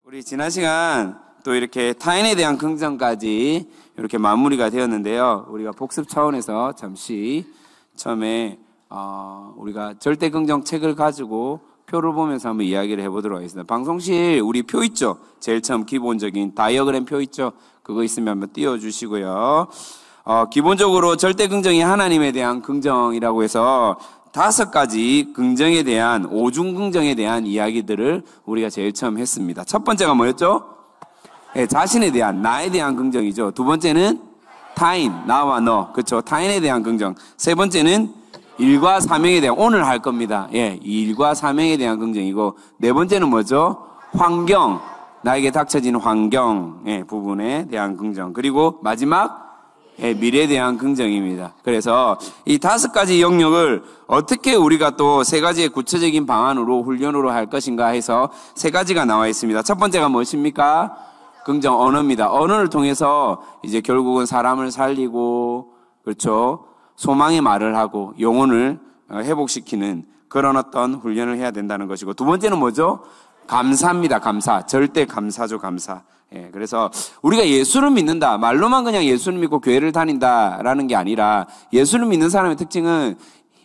우리 지난 시간 또 이렇게 타인에 대한 긍정까지 이렇게 마무리가 되었는데요. 우리가 복습 차원에서 잠시 처음에 우리가 절대 긍정 책을 가지고 표를 보면서 한번 이야기를 해보도록 하겠습니다. 방송실 우리 표 있죠? 제일 처음 기본적인 다이어그램 표 있죠? 그거 있으면 한번 띄워주시고요. 기본적으로 절대 긍정이 하나님에 대한 긍정이라고 해서 5가지 긍정에 대한, 오중 긍정에 대한 이야기들을 우리가 제일 처음 했습니다. 첫 번째가 뭐였죠? 네, 자신에 대한, 나에 대한 긍정이죠. 두 번째는 타인, 나와 너. 그렇죠. 타인에 대한 긍정. 세 번째는 일과 사명에 대한, 오늘 할 겁니다. 예, 일과 사명에 대한 긍정이고, 네 번째는 뭐죠? 환경, 나에게 닥쳐진 환경, 예, 부분에 대한 긍정. 그리고 마지막, 예, 미래에 대한 긍정입니다. 그래서 이 5가지 영역을 어떻게 우리가 또 3가지의 구체적인 방안으로 훈련으로 할 것인가 해서 3가지가 나와 있습니다. 첫 번째가 무엇입니까? 긍정 언어입니다. 언어를 통해서 이제 결국은 사람을 살리고, 그렇죠, 소망의 말을 하고 영혼을 회복시키는 그런 어떤 훈련을 해야 된다는 것이고, 두 번째는 뭐죠? 감사입니다. 감사. 절대 감사죠. 감사. 예, 그래서 우리가 예수를 믿는다, 말로만 그냥 예수를 믿고 교회를 다닌다라는 게 아니라, 예수를 믿는 사람의 특징은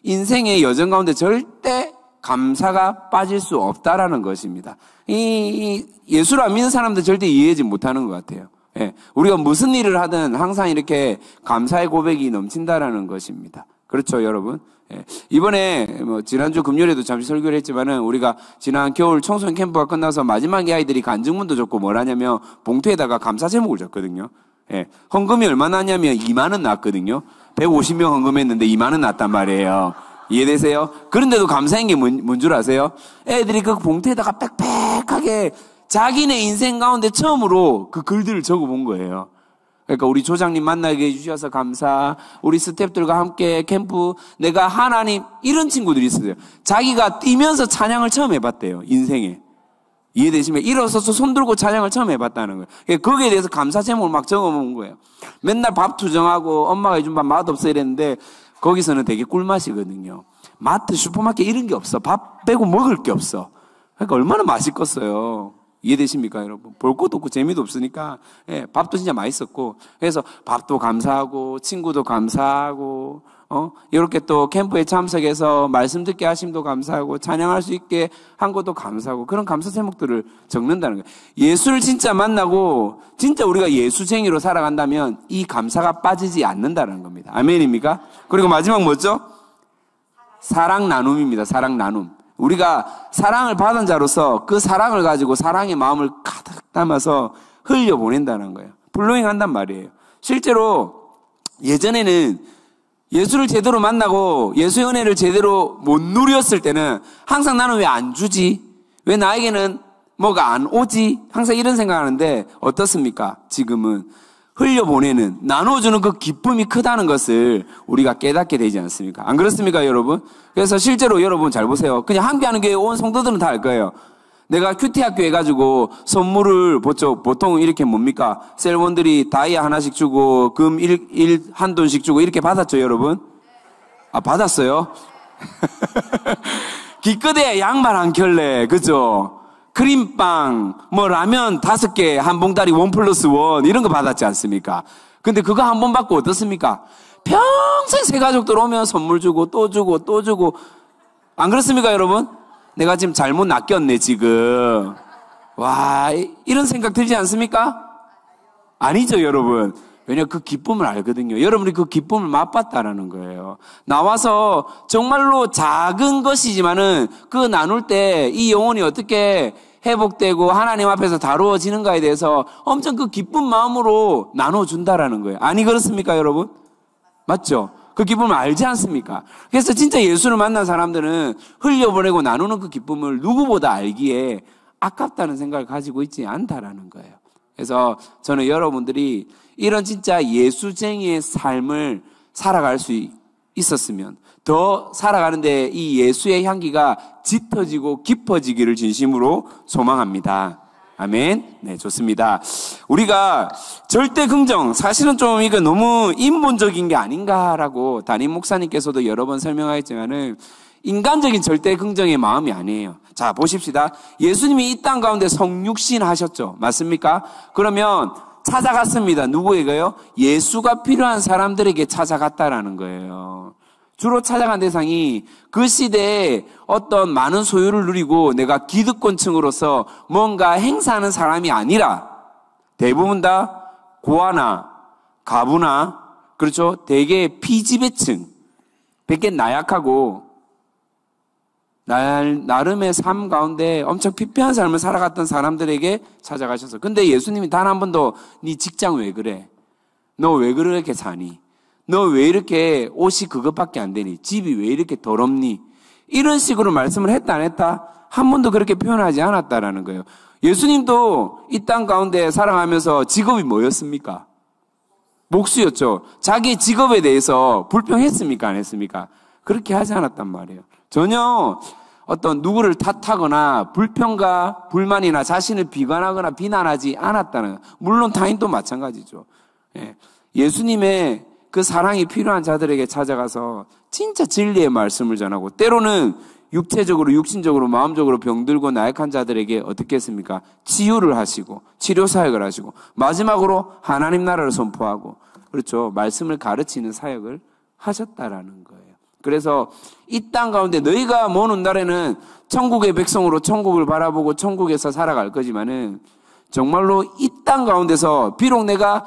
인생의 여정 가운데 절대 감사가 빠질 수 없다라는 것입니다. 이 예수를 안 믿는 사람들 절대 이해하지 못하는 것 같아요. 예, 우리가 무슨 일을 하든 항상 이렇게 감사의 고백이 넘친다라는 것입니다. 그렇죠, 여러분? 예, 이번에 지난주 금요일에도 잠시 설교를 했지만은, 우리가 지난 겨울 청소년 캠프가 끝나서 마지막에 아이들이 간증문도 적고 뭘 하냐면 봉투에다가 감사 제목을 적거든요. 예, 헌금이 얼마나 났냐면 2만 원 났거든요. 150명 헌금했는데 2만 원 났단 말이에요. 이해되세요? 그런데도 감사한 게 뭔 줄 아세요? 애들이 그 봉투에다가 빽빽하게 자기네 인생 가운데 처음으로 그 글들을 적어본 거예요. 그러니까 우리 조장님 만나게 해주셔서 감사, 우리 스태프들과 함께 캠프, 내가 하나님, 이런 친구들이 있어요. 자기가 뛰면서 찬양을 처음 해봤대요, 인생에. 이해되시면? 일어서서 손 들고 찬양을 처음 해봤다는 거예요. 그러니까 거기에 대해서 감사 제목을 막 적어본 거예요. 맨날 밥 투정하고 엄마가 해준 밥 맛없어 이랬는데, 거기서는 되게 꿀맛이거든요. 마트, 슈퍼마켓 이런 게 없어. 밥 빼고 먹을 게 없어. 그러니까 얼마나 맛있겠어요. 이해되십니까, 여러분? 볼 것도 없고 재미도 없으니까, 예, 밥도 진짜 맛있었고, 그래서 밥도 감사하고, 친구도 감사하고, 이렇게 또 캠프에 참석해서 말씀 듣게 하심도 감사하고, 찬양할 수 있게 한 것도 감사하고, 그런 감사 제목들을 적는다는 거예요. 예수를 진짜 만나고, 진짜 우리가 예수쟁이로 살아간다면, 이 감사가 빠지지 않는다는 겁니다. 아멘입니까? 그리고 마지막 뭐죠? 사랑 나눔입니다. 사랑 나눔. 우리가 사랑을 받은 자로서 그 사랑을 가지고 사랑의 마음을 가득 담아서 흘려보낸다는 거예요. 플로잉 한단 말이에요. 실제로 예전에는 예수를 제대로 만나고 예수의 은혜를 제대로 못 누렸을 때는 항상 나는 왜 안 주지? 왜 나에게는 뭐가 안 오지? 항상 이런 생각하는데, 어떻습니까? 지금은 흘려보내는, 나눠주는 그 기쁨이 크다는 것을 우리가 깨닫게 되지 않습니까? 안 그렇습니까, 여러분? 그래서 실제로 여러분 잘 보세요. 그냥 함께하는 교회 온 성도들은 다 알 거예요. 내가 큐티학교 해가지고 선물을 보통 이렇게 뭡니까? 셀원들이 다이아 하나씩 주고 금 1돈씩 주고 이렇게 받았죠, 여러분? 아, 받았어요? 기껏해야 양말 한 켤레, 그죠? 크림빵, 라면 5개, 한 봉다리 1+1, 이런 거 받았지 않습니까? 근데 그거 한 번 받고 어떻습니까? 평생 새 가족들 오면 선물 주고, 또 주고, 또 주고. 안 그렇습니까, 여러분? 내가 지금 잘못 낚였네, 지금. 와, 이런 생각 들지 않습니까? 아니죠, 여러분. 왜냐면 그 기쁨을 알거든요. 여러분이 그 기쁨을 맛봤다라는 거예요. 나와서 정말로 작은 것이지만은 그 나눌 때 이 영혼이 어떻게 회복되고 하나님 앞에서 다루어지는가에 대해서 엄청 그 기쁜 마음으로 나눠준다라는 거예요. 아니 그렇습니까, 여러분? 맞죠? 그 기쁨을 알지 않습니까? 그래서 진짜 예수를 만난 사람들은 흘려보내고 나누는 그 기쁨을 누구보다 알기에 아깝다는 생각을 가지고 있지 않다라는 거예요. 그래서 저는 여러분들이 이런 진짜 예수쟁이의 삶을 살아갈 수 있었으면, 더 살아가는데 이 예수의 향기가 짙어지고 깊어지기를 진심으로 소망합니다. 아멘. 네, 좋습니다. 우리가 절대 긍정, 사실은 좀 이거 너무 인본적인 게 아닌가라고 담임 목사님께서도 여러 번 설명하셨지만은, 인간적인 절대 긍정의 마음이 아니에요. 자, 보십시다. 예수님이 이 땅 가운데 성육신 하셨죠. 맞습니까? 그러면 찾아갔습니다. 누구에게요? 예수가 필요한 사람들에게 찾아갔다라는 거예요. 주로 찾아간 대상이 그 시대에 어떤 많은 소유를 누리고 내가 기득권층으로서 뭔가 행사하는 사람이 아니라 대부분 다 고아나 가부나 그렇죠? 대개 피지배층, 되게 나약하고 나름의 삶 가운데 엄청 피폐한 삶을 살아갔던 사람들에게 찾아가셔서 근데 예수님이 단 한 번도 네 직장 왜 그래? 너 왜 그렇게 사니? 너 왜 이렇게 옷이 그것밖에 안 되니? 집이 왜 이렇게 더럽니? 이런 식으로 말씀을 했다 안 했다? 한 번도 그렇게 표현하지 않았다라는 거예요. 예수님도 이 땅 가운데 살아가면서 직업이 뭐였습니까? 목수였죠. 자기 직업에 대해서 불평했습니까? 안 했습니까? 그렇게 하지 않았단 말이에요. 전혀 어떤 누구를 탓하거나 불평과 불만이나 자신을 비관하거나 비난하지 않았다는, 물론 타인도 마찬가지죠. 예수님의 그 사랑이 필요한 자들에게 찾아가서 진짜 진리의 말씀을 전하고 때로는 육체적으로 육신적으로 마음적으로 병들고 나약한 자들에게 어떻게 했습니까? 치유를 하시고 치료 사역을 하시고 마지막으로 하나님 나라를 선포하고 그렇죠. 말씀을 가르치는 사역을 하셨다라는 거예요. 그래서 이 땅 가운데 너희가 먼 훗날에는 천국의 백성으로 천국을 바라보고 천국에서 살아갈 거지만은 정말로 이 땅 가운데서 비록 내가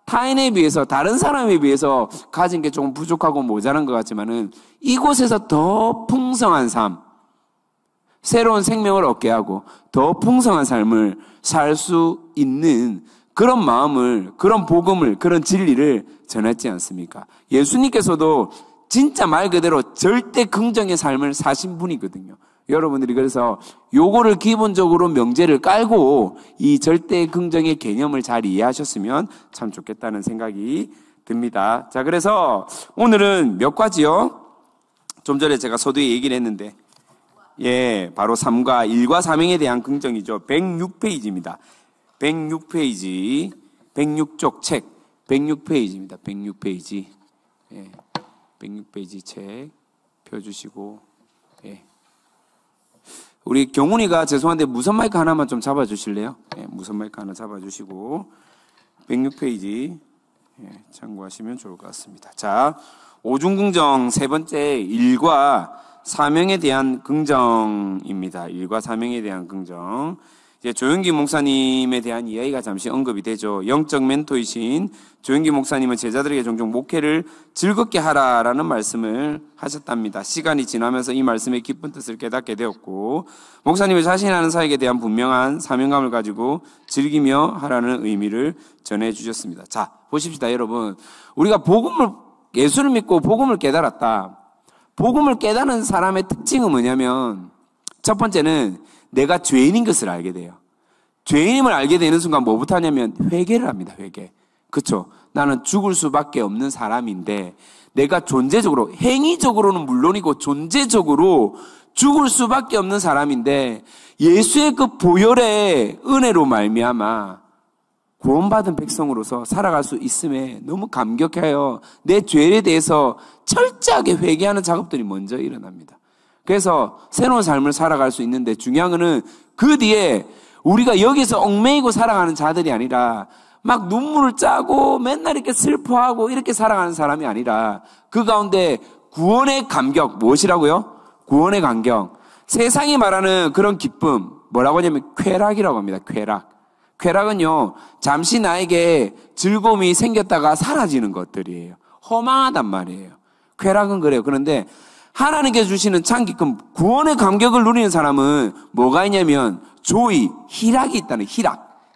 타인에 비해서 다른 사람에 비해서 가진 게 조금 부족하고 모자란 것 같지만은 이곳에서 더 풍성한 삶, 새로운 생명을 얻게 하고 더 풍성한 삶을 살 수 있는 그런 마음을, 그런 복음을, 그런 진리를 전했지 않습니까? 예수님께서도 진짜 말 그대로 절대 긍정의 삶을 사신 분이거든요. 여러분들이 그래서 요거를 기본적으로 명제를 깔고 이 절대 긍정의 개념을 잘 이해하셨으면 참 좋겠다는 생각이 듭니다. 자, 그래서 오늘은 몇 가지요? 좀 전에 제가 서두에 얘기를 했는데, 바로 3과 1과 사명에 대한 긍정이죠. 106페이지입니다. 106페이지, 106쪽 책, 106페이지입니다. 106페이지. 106페이지 책 펴주시고, 우리 경훈이가 죄송한데 무선 마이크 하나만 좀 잡아주실래요? 무선 마이크 하나 잡아주시고 106페이지 참고하시면 좋을 것 같습니다. 자, 오중긍정 세 번째 일과 사명에 대한 긍정입니다. 일과 사명에 대한 긍정. 이제 조영기 목사님에 대한 이야기가 잠시 언급이 되죠. 영적 멘토이신 조영기 목사님은 제자들에게 종종 목회를 즐겁게 하라라는 말씀을 하셨답니다. 시간이 지나면서 이 말씀의 깊은 뜻을 깨닫게 되었고 목사님이 자신이 하는 사역에 대한 분명한 사명감을 가지고 즐기며 하라는 의미를 전해주셨습니다. 자, 보십시다 여러분. 우리가 예수를 믿고 복음을 깨달았다. 복음을 깨달은 사람의 특징은 뭐냐면 첫 번째는 내가 죄인인 것을 알게 돼요. 죄인임을 알게 되는 순간 뭐부터 하냐면 회개를 합니다. 회개. 그렇죠? 나는 죽을 수밖에 없는 사람인데 내가 존재적으로, 행위적으로는 물론이고 존재적으로 죽을 수밖에 없는 사람인데 예수의 그 보혈의 은혜로 말미암아 구원받은 백성으로서 살아갈 수 있음에 너무 감격해요. 내 죄에 대해서 철저하게 회개하는 작업들이 먼저 일어납니다. 그래서 새로운 삶을 살아갈 수 있는데 중요한 거는 그 뒤에 우리가 여기서 얽매이고 살아가는 자들이 아니라 막 눈물을 짜고 맨날 이렇게 슬퍼하고 이렇게 살아가는 사람이 아니라 그 가운데 구원의 감격, 무엇이라고요? 구원의 감격. 세상이 말하는 그런 기쁨, 뭐라고 하냐면 쾌락이라고 합니다. 쾌락. 쾌락은요, 잠시 나에게 즐거움이 생겼다가 사라지는 것들이에요. 허망하단 말이에요. 쾌락은 그래요. 그런데 하나님께서 주시는 참 기쁨, 구원의 감격을 누리는 사람은 뭐가 있냐면 조의, 희락이 있다는 희락.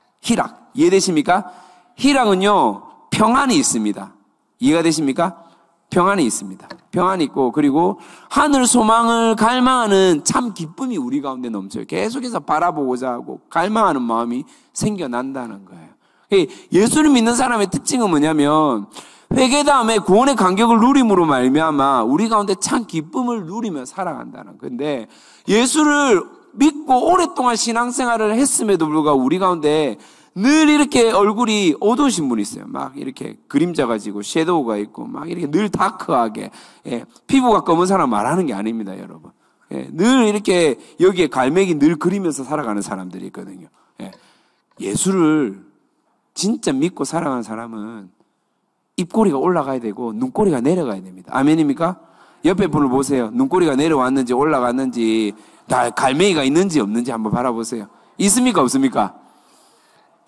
이해되십니까? 희락은요, 평안이 있습니다. 이해가 되십니까? 평안이 있습니다. 평안이 있고 그리고 하늘 소망을 갈망하는 참 기쁨이 우리 가운데 넘쳐요. 계속해서 바라보고자 하고 갈망하는 마음이 생겨난다는 거예요. 예수를 믿는 사람의 특징은 뭐냐면 회개 다음에 구원의 감격을 누림으로 말미암아 우리 가운데 참 기쁨을 누리며 살아간다는 건데 예수를 믿고 오랫동안 신앙생활을 했음에도 불구하고 우리 가운데 늘 이렇게 얼굴이 어두우신 분이 있어요. 막 이렇게 그림자가 지고 섀도우가 있고 막 이렇게 늘 다크하게. 예, 피부가 검은 사람 말하는 게 아닙니다, 여러분. 예, 늘 이렇게 여기에 갈매기 늘 그리면서 살아가는 사람들이 있거든요. 예, 예수를 진짜 믿고 살아가는 사람은 입꼬리가 올라가야 되고 눈꼬리가 내려가야 됩니다. 아멘입니까? 옆에 분을 보세요. 눈꼬리가 내려왔는지 올라갔는지 갈매기가 있는지 없는지 한번 바라보세요. 있습니까 없습니까?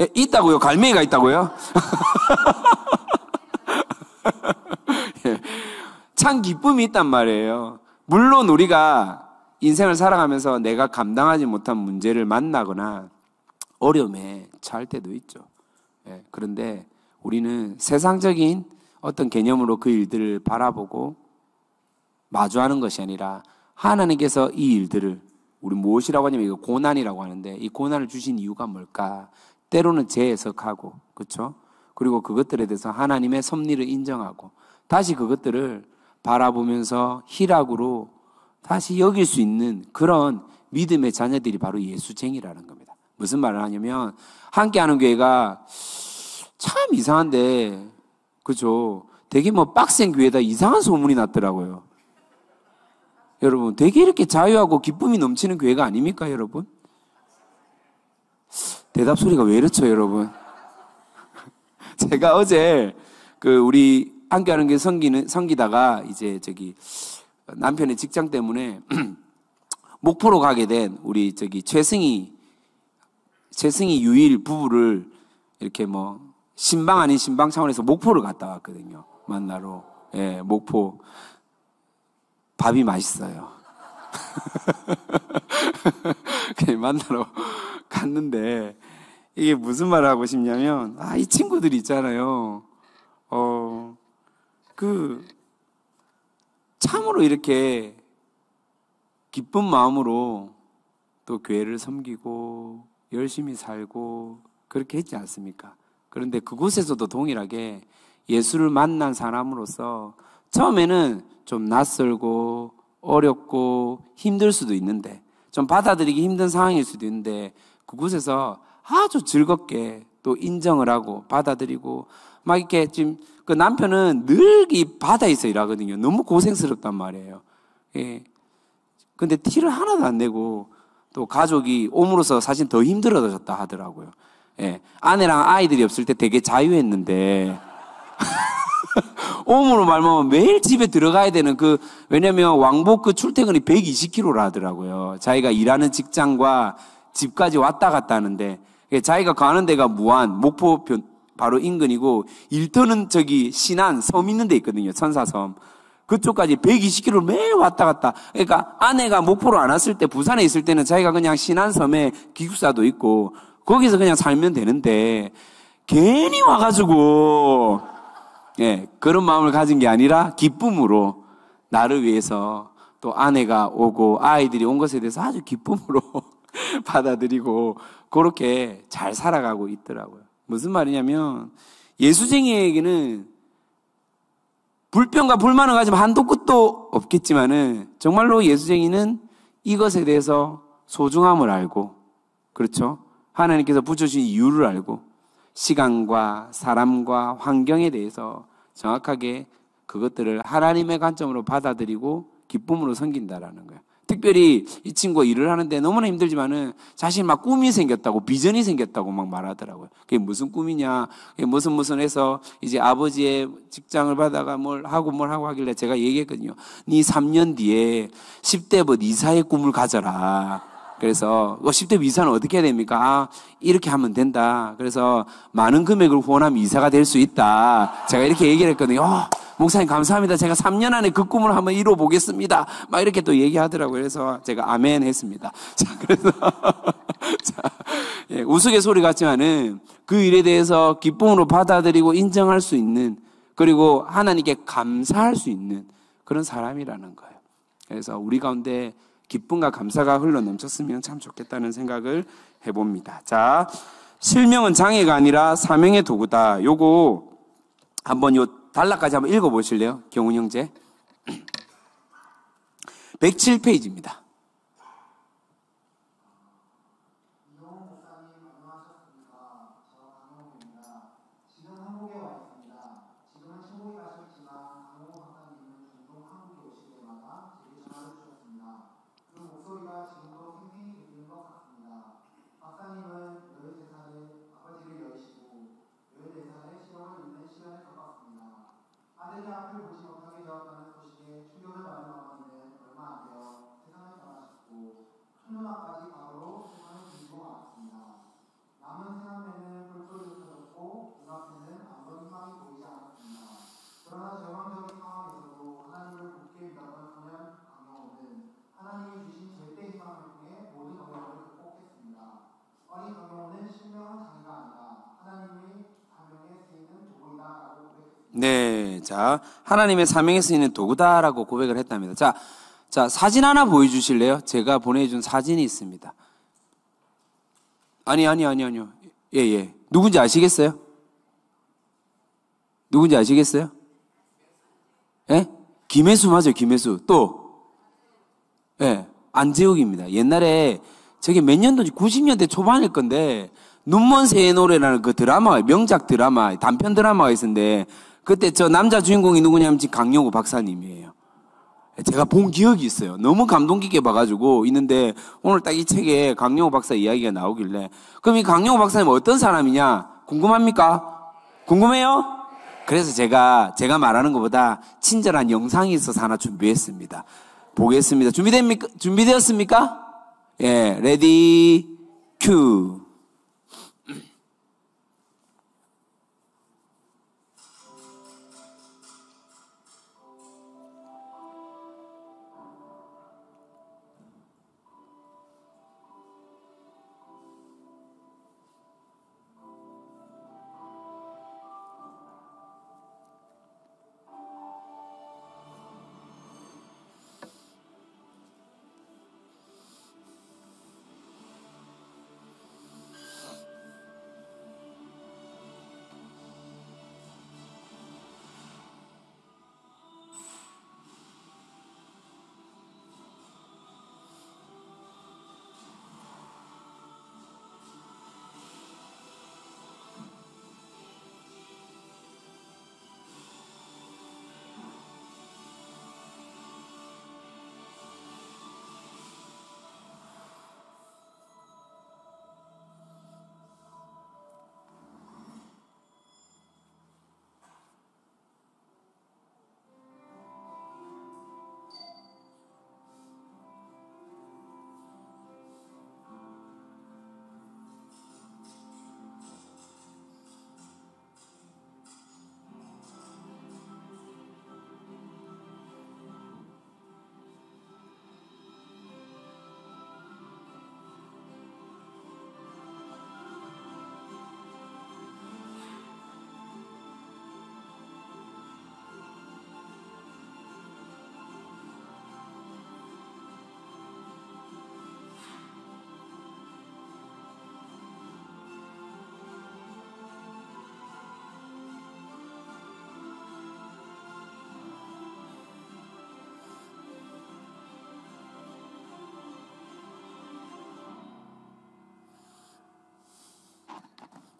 예, 있다고요? 갈매기가 있다고요? 예, 참 기쁨이 있단 말이에요. 물론 우리가 인생을 살아가면서 내가 감당하지 못한 문제를 만나거나 어려움에 처할 때도 있죠. 예, 그런데 우리는 세상적인 어떤 개념으로 그 일들을 바라보고 마주하는 것이 아니라 하나님께서 이 일들을 우리 무엇이라고 하냐면 이거 고난이라고 하는데 이 고난을 주신 이유가 뭘까? 때로는 재해석하고 그렇죠? 그리고 그것들에 대해서 하나님의 섭리를 인정하고 다시 그것들을 바라보면서 희락으로 다시 여길 수 있는 그런 믿음의 자녀들이 바로 예수쟁이라는 겁니다. 무슨 말을 하냐면 함께하는 교회가 참 이상한데 그죠? 되게 뭐 빡센 교회다 이상한 소문이 났더라고요. 여러분 되게 이렇게 자유하고 기쁨이 넘치는 교회가 아닙니까 여러분? 대답 소리가 왜 이렇죠 여러분? 제가 어제 우리 함께하는 교회 섬기다가 이제 남편의 직장 때문에 목포로 가게 된 우리 최승희 유일 부부를 이렇게 뭐 신방 아닌 신방 차원에서 목포를 갔다 왔거든요. 만나러. 예, 목포. 밥이 맛있어요. 만나러 갔는데 이게 무슨 말을 하고 싶냐면 이 친구들 있잖아요. 참으로 이렇게 기쁜 마음으로 또 교회를 섬기고 열심히 살고 그렇게 했지 않습니까? 그런데 그곳에서도 동일하게 예수를 만난 사람으로서 처음에는 좀 낯설고 어렵고 힘들 수도 있는데 좀 받아들이기 힘든 상황일 수도 있는데 그곳에서 아주 즐겁게 또 인정을 하고 받아들이고 막 이렇게 지금 그 남편은 늘 이 바다에서 일하거든요. 너무 고생스럽단 말이에요. 예. 근데 티를 하나도 안 내고 또 가족이 옴으로써 사실 더 힘들어졌다 하더라고요. 예. 아내랑 아이들이 없을 때 되게 자유했는데 옴으로 말하면 매일 집에 들어가야 되는 왜냐면 왕복 출퇴근이 120km라 하더라고요. 자기가 일하는 직장과 집까지 왔다 갔다 하는데 자기가 가는 데가 무안, 목포 바로 인근이고 일터는 신안, 섬 있는 데 있거든요. 천사섬. 그쪽까지 120km 매일 왔다 갔다. 그러니까 아내가 목포로 안 왔을 때 부산에 있을 때는 자기가 그냥 신안섬에 기숙사도 있고 거기서 그냥 살면 되는데 괜히 와가지고 그런 마음을 가진 게 아니라 기쁨으로 나를 위해서 또 아내가 오고 아이들이 온 것에 대해서 아주 기쁨으로 받아들이고 그렇게 잘 살아가고 있더라고요. 무슨 말이냐면 예수쟁이에게는 불평과 불만을 가지면 한도 끝도 없겠지만은 정말로 예수쟁이는 이것에 대해서 소중함을 알고 그렇죠? 하나님께서 붙여주신 이유를 알고 시간과 사람과 환경에 대해서 정확하게 그것들을 하나님의 관점으로 받아들이고 기쁨으로 섬긴다라는 거예요. 특별히 이 친구가 일을 하는데 너무나 힘들지만은 자신 막 꿈이 생겼다고 비전이 생겼다고 막 말하더라고요. 그게 무슨 꿈이냐, 그게 무슨 해서 이제 아버지의 직장을 받아가 뭘 하고 하길래 제가 얘기했거든요. 네 3년 뒤에 10대부 이사의 꿈을 가져라. 그래서 10대 이사는 어떻게 해야 됩니까? 이렇게 하면 된다. 그래서 많은 금액을 후원하면 이사가 될 수 있다. 제가 이렇게 얘기를 했거든요. 목사님 감사합니다. 제가 3년 안에 그 꿈을 한번 이뤄보겠습니다. 막 이렇게 또 얘기하더라고요. 그래서 제가 아멘 했습니다. 자, 그래서 우스갯소리 같지만은 그 일에 대해서 기쁨으로 받아들이고 인정할 수 있는 그리고 하나님께 감사할 수 있는 그런 사람이라는 거예요. 그래서 우리 가운데 기쁨과 감사가 흘러 넘쳤으면 참 좋겠다는 생각을 해봅니다. 자, 실명은 장애가 아니라 사명의 도구다. 요거 한번 단락까지 한번 읽어보실래요? 경훈 형제. 107페이지입니다. 네, 자, 하나님의 사명에 쓰이는 도구다라고 고백을 했답니다. 자, 사진 하나 보여주실래요? 제가 보내준 사진이 있습니다. 아니요. 예. 누군지 아시겠어요? 누군지 아시겠어요? 예? 김혜수 맞아요, 김혜수. 또, 예, 안재욱입니다. 옛날에, 저게 몇 년도지? 90년대 초반일 건데, 눈먼 새의 노래라는 그 드라마, 명작 드라마, 단편 드라마가 있었는데, 그때 저 남자 주인공이 누구냐면 지금 강영우 박사님이에요. 제가 본 기억이 있어요. 너무 감동 깊게 봐가지고 있는데, 오늘 딱 이 책에 강영우 박사 이야기가 나오길래, 그럼 이 강영우 박사님 어떤 사람이냐? 궁금합니까? 궁금해요? 그래서 제가 말하는 것보다 친절한 영상이 있어서 하나 준비했습니다. 보겠습니다. 준비되었습니까? 예, 레디, 큐.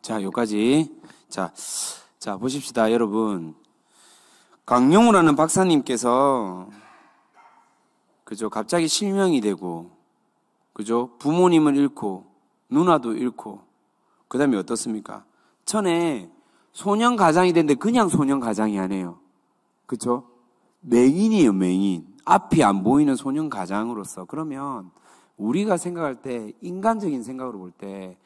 자, 여기까지. 자, 보십시다, 여러분. 강영우라는 박사님께서, 그죠, 갑자기 실명이 되고, 그죠, 부모님을 잃고, 누나도 잃고, 그 다음에 어떻습니까? 전에 소년 가장이 됐는데 그냥 소년 가장이 아니에요. 그죠? 맹인이에요, 맹인. 앞이 안 보이는 소년 가장으로서. 그러면 우리가 생각할 때, 인간적인 생각으로 볼 때,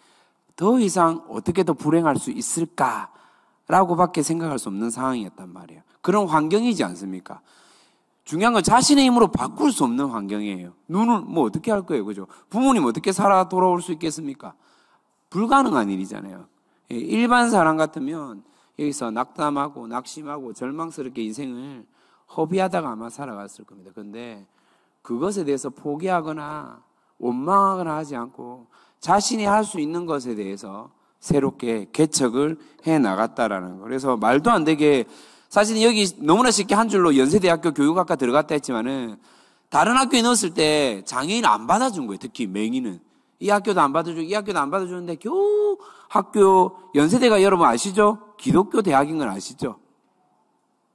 더 이상 어떻게 더 불행할 수 있을까라고 밖에 생각할 수 없는 상황이었단 말이에요. 그런 환경이지 않습니까? 중요한 건 자신의 힘으로 바꿀 수 없는 환경이에요. 눈을 뭐 어떻게 할 거예요, 그죠? 부모님 어떻게 살아 돌아올 수 있겠습니까? 불가능한 일이잖아요. 일반 사람 같으면 여기서 낙담하고 낙심하고 절망스럽게 인생을 허비하다가 아마 살아갔을 겁니다. 그런데 그것에 대해서 포기하거나 원망하거나 하지 않고 자신이 할 수 있는 것에 대해서 새롭게 개척을 해 나갔다라는 거. 그래서 말도 안 되게 사실 여기 너무나 쉽게 한 줄로 연세대학교 교육학과 들어갔다 했지만은 다른 학교에 넣었을 때 장애인을 안 받아준 거예요. 특히 맹인은. 이 학교도 안 받아주고 이 학교도 안 받아주는데 겨우 학교 연세대가 여러분 아시죠? 기독교 대학인 건 아시죠?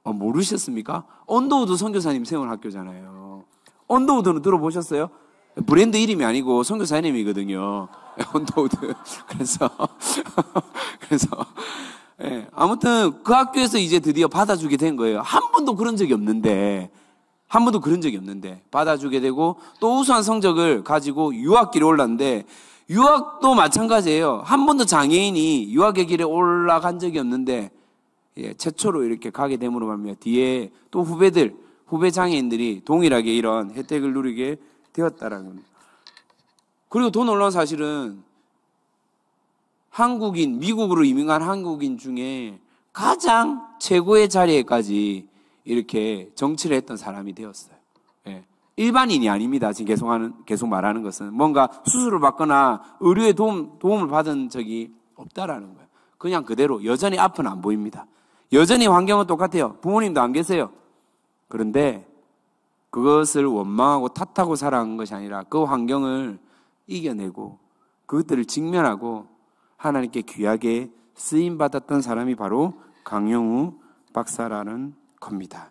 모르셨습니까? 언더우드 선교사님 세운 학교잖아요. 언더우드는 들어보셨어요? 브랜드 이름이 아니고 선교사님이거든요. 언더우드. 그래서 예, 아무튼 그 학교에서 이제 드디어 받아주게 된 거예요. 한 번도 그런 적이 없는데 받아주게 되고 또 우수한 성적을 가지고 유학길에 올랐는데 유학도 마찬가지예요. 한 번도 장애인이 유학의 길에 올라간 적이 없는데 예, 최초로 이렇게 가게 됨으로 말미암아 뒤에 또 후배 장애인들이 동일하게 이런 혜택을 누리게 되었다라는 겁니다. 그리고 더 놀라운 사실은 한국인, 미국으로 이민 간 한국인 중에 가장 최고의 자리에까지 이렇게 정치를 했던 사람이 되었어요. 예. 일반인이 아닙니다. 지금 계속 말하는 것은 뭔가 수술을 받거나 의료의 도움을 받은 적이 없다라는 거예요. 그냥 그대로 여전히 앞은 안 보입니다. 여전히 환경은 똑같아요. 부모님도 안 계세요. 그런데 그것을 원망하고 탓하고 살아간 것이 아니라 그 환경을 이겨내고 그것들을 직면하고 하나님께 귀하게 쓰임받았던 사람이 바로 강영우 박사라는 겁니다.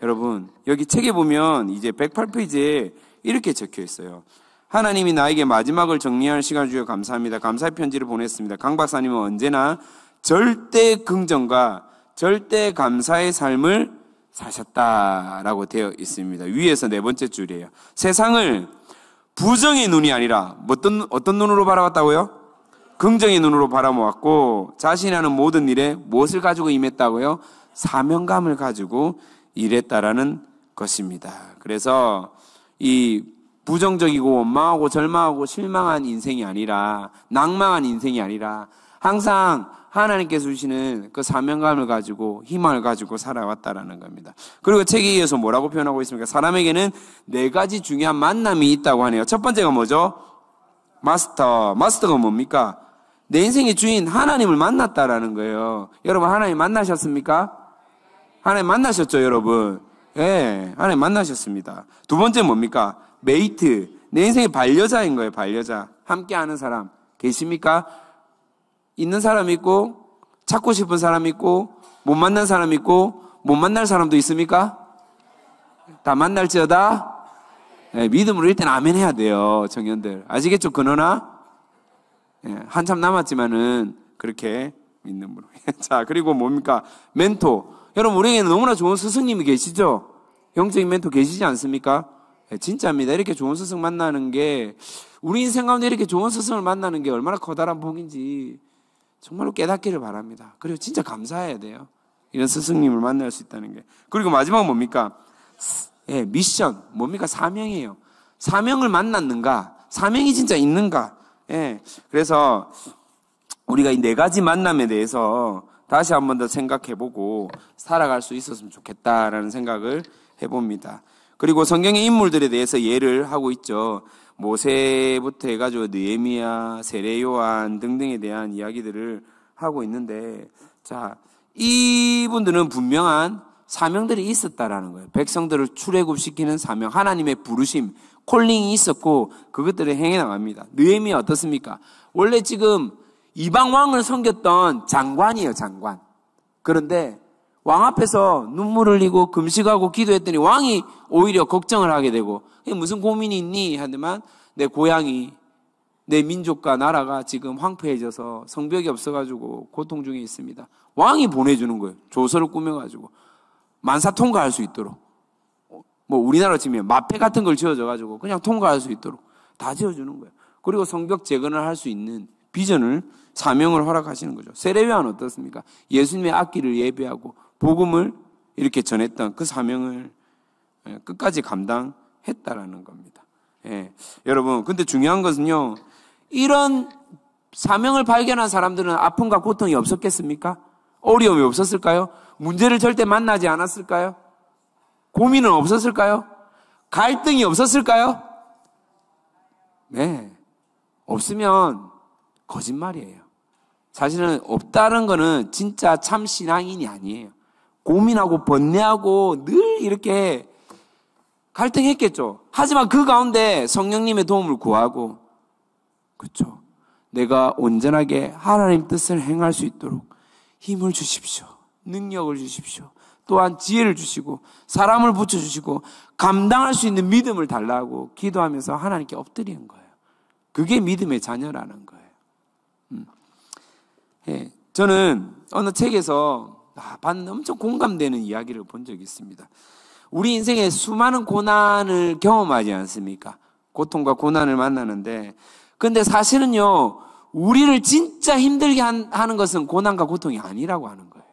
여러분, 여기 책에 보면 이제 108페이지에 이렇게 적혀 있어요. 하나님이 나에게 마지막을 정리할 시간을 주여 감사합니다. 감사의 편지를 보냈습니다. 강 박사님은 언제나 절대 긍정과 절대 감사의 삶을 사셨다라고 되어 있습니다. 위에서 네 번째 줄이에요. 세상을 부정의 눈이 아니라 어떤 눈으로 바라봤다고요? 긍정의 눈으로 바라보았고 자신이 하는 모든 일에 무엇을 가지고 임했다고요? 사명감을 가지고 일했다라는 것입니다. 그래서 이 부정적이고 원망하고 절망하고 실망한 인생이 아니라 낭망한 인생이 아니라 항상 하나님께서 주시는 그 사명감을 가지고 희망을 가지고 살아왔다라는 겁니다. 그리고 책에 이어서 뭐라고 표현하고 있습니까? 사람에게는 네 가지 중요한 만남이 있다고 하네요. 첫 번째가 뭐죠? 마스터가 뭡니까? 내 인생의 주인 하나님을 만났다라는 거예요. 여러분 하나님 만나셨습니까? 하나님 만나셨죠, 여러분? 예, 하나님 만나셨습니다. 두 번째 뭡니까? 메이트. 내 인생의 반려자인 거예요, 반려자. 함께하는 사람. 계십니까? 있는 사람 있고, 찾고 싶은 사람 있고, 못 만난 사람 있고, 못 만날 사람도 있습니까? 다 만날지어다? 예, 믿음으로 일단 아멘 해야 돼요, 청년들. 아시겠죠, 근원아? 예, 한참 남았지만은, 그렇게 믿음으로. 자, 그리고 뭡니까? 멘토. 여러분, 우리에게는 너무나 좋은 스승님이 계시죠? 영적인 멘토 계시지 않습니까? 네, 진짜입니다. 이렇게 좋은 스승 만나는 게, 우리 인생 가운데 이렇게 좋은 스승을 만나는 게 얼마나 커다란 복인지 정말로 깨닫기를 바랍니다. 그리고 진짜 감사해야 돼요. 이런 스승님을 만날 수 있다는 게. 그리고 마지막은 뭡니까? 예, 미션. 뭡니까? 사명이에요. 사명을 만났는가? 사명이 진짜 있는가? 예. 그래서 우리가 이 네 가지 만남에 대해서 다시 한 번 더 생각해보고 살아갈 수 있었으면 좋겠다라는 생각을 해봅니다. 그리고 성경의 인물들에 대해서 예를 하고 있죠. 모세부터 해가지고 느헤미야, 세례요한 등등에 대한 이야기들을 하고 있는데, 자, 이분들은 분명한 사명들이 있었다라는 거예요. 백성들을 출애굽시키는 사명, 하나님의 부르심, 콜링이 있었고 그것들을 행해 나갑니다. 느헤미야 어떻습니까? 원래 지금 이방 왕을 섬겼던 장관이에요, 장관. 그런데 왕 앞에서 눈물 흘리고 금식하고 기도했더니 왕이 오히려 걱정을 하게 되고, 무슨 고민이 있니? 하지만 내 고향이, 내 민족과 나라가 지금 황폐해져서 성벽이 없어가지고 고통 중에 있습니다. 왕이 보내주는 거예요. 조서를 꾸며가지고 만사 통과할 수 있도록. 뭐 우리나라로 치면 마패 같은 걸 지어줘가지고 그냥 통과할 수 있도록 다 지어주는 거예요. 그리고 성벽 재건을 할 수 있는 비전을, 사명을 허락하시는 거죠. 세례요한은 어떻습니까? 예수님의 앞길을 예배하고 복음을 이렇게 전했던 그 사명을 끝까지 감당했다라는 겁니다. 예. 여러분, 근데 중요한 것은요, 이런 사명을 발견한 사람들은 아픔과 고통이 없었겠습니까? 어려움이 없었을까요? 문제를 절대 만나지 않았을까요? 고민은 없었을까요? 갈등이 없었을까요? 네. 없으면 거짓말이에요. 사실은 없다는 거는 진짜 참 신앙인이 아니에요. 고민하고 번뇌하고 늘 이렇게 갈등했겠죠. 하지만 그 가운데 성령님의 도움을 구하고, 그렇죠. 내가 온전하게 하나님 뜻을 행할 수 있도록 힘을 주십시오. 능력을 주십시오. 또한 지혜를 주시고 사람을 붙여주시고 감당할 수 있는 믿음을 달라고 기도하면서 하나님께 엎드리는 거예요. 그게 믿음의 자녀라는 거예요. 예, 저는 어느 책에서 봤는데 엄청 공감되는 이야기를 본 적이 있습니다. 우리 인생에 수많은 고난을 경험하지 않습니까? 고통과 고난을 만나는데, 근데 사실은요, 우리를 진짜 힘들게 하는 것은 고난과 고통이 아니라고 하는 거예요.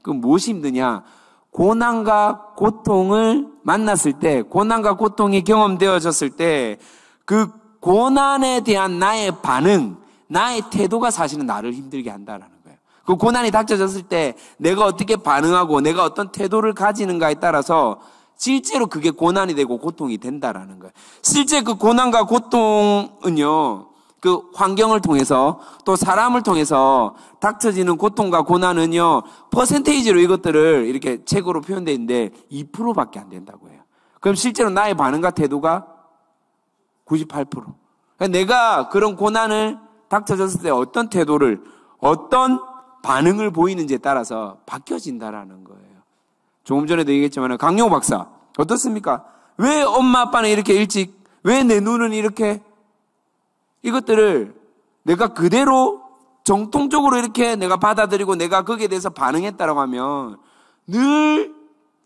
그럼 무엇이 힘드냐? 고난과 고통을 만났을 때, 고난과 고통이 경험되어졌을 때, 그 고난에 대한 나의 반응, 나의 태도가 사실은 나를 힘들게 한다라는 거예요. 그 고난이 닥쳐졌을 때 내가 어떻게 반응하고 내가 어떤 태도를 가지는가에 따라서 실제로 그게 고난이 되고 고통이 된다라는 거예요. 실제 그 고난과 고통은요, 그 환경을 통해서 또 사람을 통해서 닥쳐지는 고통과 고난은요, 퍼센테이지로 이것들을 이렇게 책으로 표현되어 있는데 2%밖에 안 된다고 해요. 그럼 실제로 나의 반응과 태도가 98%. 그러니까 내가 그런 고난을 닥쳐졌을 때 어떤 태도를, 어떤 반응을 보이는지에 따라서 바뀌어진다라는 거예요. 조금 전에도 얘기했지만 강용호 박사 어떻습니까? 왜 엄마 아빠는 이렇게 일찍, 왜 내 눈은 이렇게, 이것들을 내가 그대로 정통적으로 이렇게 내가 받아들이고 내가 거기에 대해서 반응했다라고 하면 늘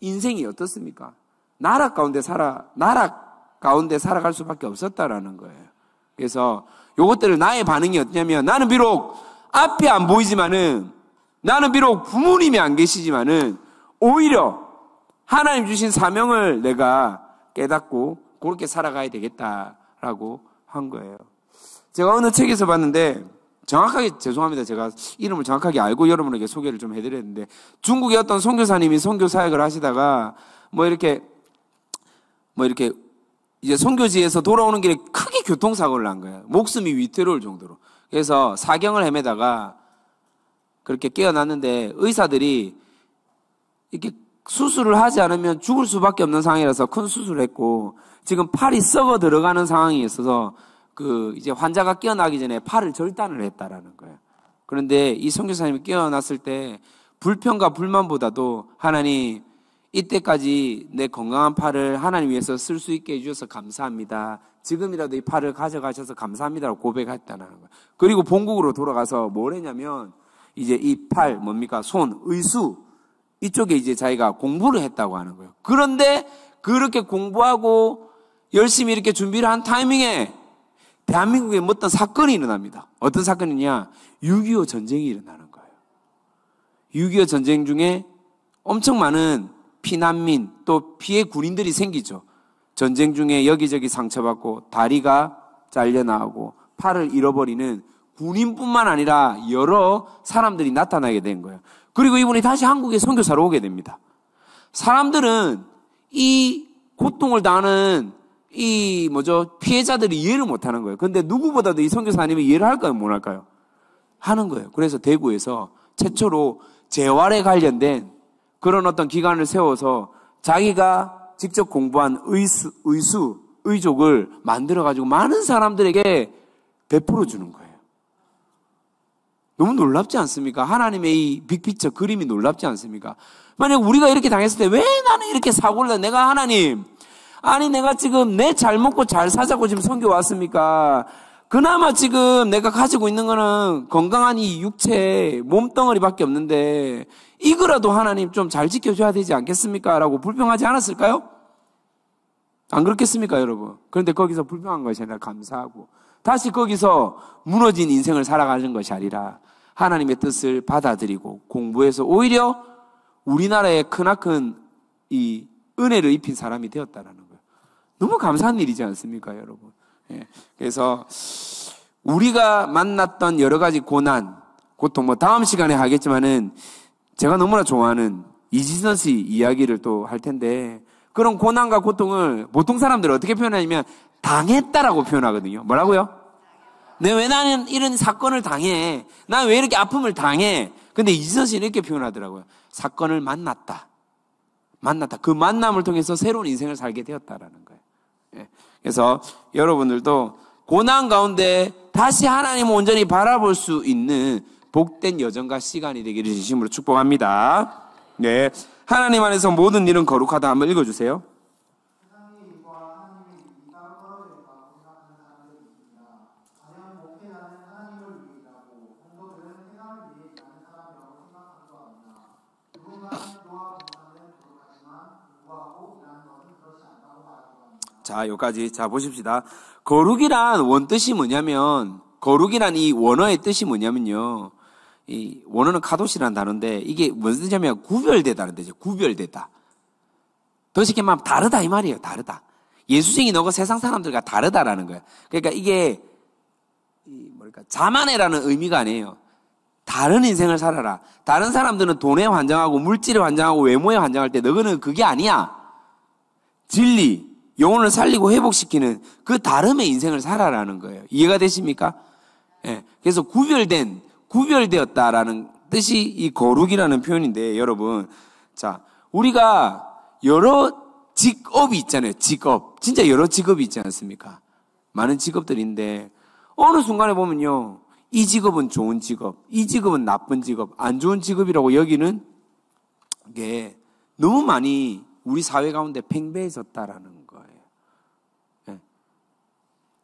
인생이 어떻습니까? 나락 가운데 살아갈 수밖에 없었다라는 거예요. 그래서 요것들을 나의 반응이 어떠냐면, 나는 비록 앞이 안 보이지만은, 나는 비록 부모님이 안 계시지만은 오히려 하나님 주신 사명을 내가 깨닫고 그렇게 살아가야 되겠다라고 한 거예요. 제가 어느 책에서 봤는데, 정확하게 죄송합니다. 제가 이름을 정확하게 알고 여러분에게 소개를 좀 해드렸는데, 중국의 어떤 선교사님이 선교 사역을 하시다가 이렇게 이제 선교지에서 돌아오는 길에 크게 교통사고를 난 거예요. 목숨이 위태로울 정도로. 그래서 사경을 헤매다가 그렇게 깨어났는데 의사들이 이렇게 수술을 하지 않으면 죽을 수밖에 없는 상황이라서 큰 수술을 했고, 지금 팔이 썩어 들어가는 상황이 있어서 이제 환자가 깨어나기 전에 팔을 절단을 했다라는 거예요. 그런데 이 선교사님이 깨어났을 때 불평과 불만보다도, 하나님, 이때까지 내 건강한 팔을 하나님 위해서 쓸 수 있게 해주셔서 감사합니다. 지금이라도 이 팔을 가져가셔서 감사합니다라고 고백했다는 거예요. 그리고 본국으로 돌아가서 뭘 했냐면, 이제 이 팔, 손, 의수, 이쪽에 이제 자기가 공부를 했다고 하는 거예요. 그런데 그렇게 공부하고 열심히 이렇게 준비를 한 타이밍에 대한민국에 어떤 사건이 일어납니다. 어떤 사건이냐? 6.25 전쟁이 일어나는 거예요. 6.25 전쟁 중에 엄청 많은 피난민 또 피해 군인들이 생기죠. 전쟁 중에 여기저기 상처받고 다리가 잘려나오고 팔을 잃어버리는 군인뿐만 아니라 여러 사람들이 나타나게 된 거예요. 그리고 이분이 다시 한국에 선교사로 오게 됩니다. 사람들은 이 고통을 당하는 피해자들이 이해를 못 하는 거예요. 근데 누구보다도 이 선교사님이 이해를 할까요? 못 할까요? 하는 거예요. 그래서 대구에서 최초로 재활에 관련된 그런 어떤 기관을 세워서 자기가 직접 공부한 의족을 만들어가지고 많은 사람들에게 베풀어 주는 거예요. 너무 놀랍지 않습니까? 하나님의 이 빅피처 그림이 놀랍지 않습니까? 만약 우리가 이렇게 당했을 때 왜 나는 이렇게 사고를 내가 하나님, 아니 내가 지금 내 잘 먹고 잘 사자고 지금 선교 왔습니까? 그나마 지금 내가 가지고 있는 거는 건강한 이 육체, 몸덩어리밖에 없는데 이거라도 하나님 좀 잘 지켜줘야 되지 않겠습니까? 라고 불평하지 않았을까요? 안 그렇겠습니까, 여러분? 그런데 거기서 불평한 것이 아니라 감사하고 다시 거기서 무너진 인생을 살아가는 것이 아니라 하나님의 뜻을 받아들이고 공부해서 오히려 우리나라에 크나큰 이 은혜를 입힌 사람이 되었다라는 거예요. 너무 감사한 일이지 않습니까, 여러분? 예. 그래서 우리가 만났던 여러 가지 고난, 고통, 다음 시간에 하겠지만은 제가 너무나 좋아하는 이지선 씨 이야기를 또 할 텐데, 그런 고난과 고통을 보통 사람들은 어떻게 표현하냐면 당했다라고 표현하거든요. 뭐라고요? 왜 나는 이런 사건을 당해? 난 왜 이렇게 아픔을 당해? 근데 이지선 씨는 이렇게 표현하더라고요. 사건을 만났다. 그 만남을 통해서 새로운 인생을 살게 되었다라는 거예요. 예. 그래서 여러분들도 고난 가운데 다시 하나님을 온전히 바라볼 수 있는 복된 여정과 시간이 되기를 진심으로 축복합니다. 네, 하나님 안에서 모든 일은 거룩하다. 한번 읽어주세요. 자, 여기까지. 자, 보십시다. 거룩이란 원뜻이 뭐냐면, 거룩이란 이 원어의 뜻이 뭐냐면요. 이 원어는 카도시라는 단어인데, 이게 무슨 뜻이냐면 구별되다는 뜻이죠. 구별되다. 더 쉽게 말하면 다르다 이 말이에요. 다르다. 예수생이 너가 세상 사람들과 다르다라는 거예요. 그러니까 이게 자만해라는 의미가 아니에요. 다른 인생을 살아라. 다른 사람들은 돈에 환장하고 물질에 환장하고 외모에 환장할 때 너는 그게 아니야. 진리, 영혼을 살리고 회복시키는 그 다름의 인생을 살아라는 거예요. 이해가 되십니까? 예. 그래서 구별되었다라는 뜻이 이 거룩이라는 표현인데, 여러분. 자, 우리가 여러 직업이 있잖아요. 직업. 진짜 여러 직업이 있지 않습니까? 많은 직업들인데, 어느 순간에 보면요. 이 직업은 좋은 직업, 이 직업은 나쁜 직업, 안 좋은 직업이라고 여기는 게 너무 많이 우리 사회 가운데 팽배해졌다라는 거예요. 네.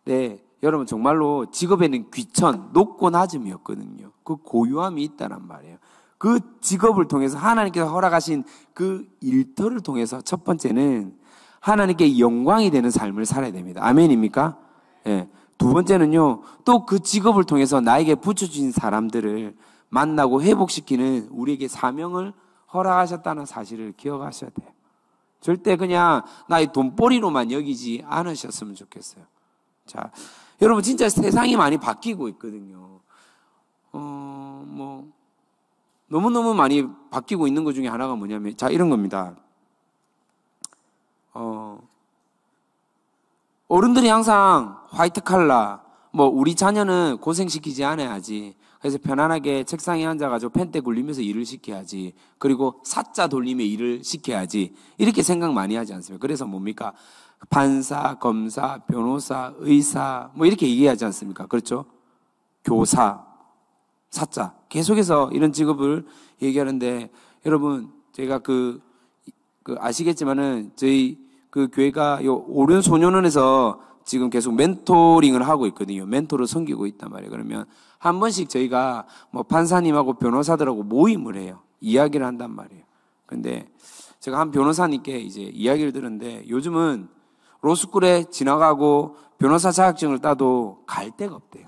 네, 여러분 정말로 직업에는 귀천, 높고 낮음이었거든요. 그 고유함이 있다란 말이에요. 그 직업을 통해서 하나님께서 허락하신 그 일터를 통해서 첫 번째는 하나님께 영광이 되는 삶을 살아야 됩니다. 아멘입니까? 네. 두 번째는요, 또 그 직업을 통해서 나에게 붙여주신 사람들을 만나고 회복시키는 우리에게 사명을 허락하셨다는 사실을 기억하셔야 돼요. 절대 그냥 나의 돈벌이로만 여기지 않으셨으면 좋겠어요. 자, 여러분 진짜 세상이 많이 바뀌고 있거든요. 너무너무 많이 바뀌고 있는 것 중에 하나가 뭐냐면, 자, 이런 겁니다. 어른들이 항상 화이트 칼라, 우리 자녀는 고생시키지 않아야지. 그래서 편안하게 책상에 앉아가지고 펜대 굴리면서 일을 시켜야지. 그리고 사자 돌리며 일을 시켜야지. 이렇게 생각 많이 하지 않습니까? 그래서 뭡니까? 판사, 검사, 변호사, 의사, 이렇게 얘기하지 않습니까? 그렇죠? 교사, 사자. 계속해서 이런 직업을 얘기하는데, 여러분, 제가 아시겠지만은, 저희 그 교회가 요 오륜소년원에서 지금 계속 멘토링을 하고 있거든요. 멘토를 섬기고 있단 말이에요. 그러면 한 번씩 저희가 판사님하고 변호사들하고 모임을 해요. 이야기를 한단 말이에요. 근데 제가 한 변호사님께 이제 이야기를 들었는데, 요즘은 로스쿨에 지나가고 변호사 자격증을 따도 갈 데가 없대요.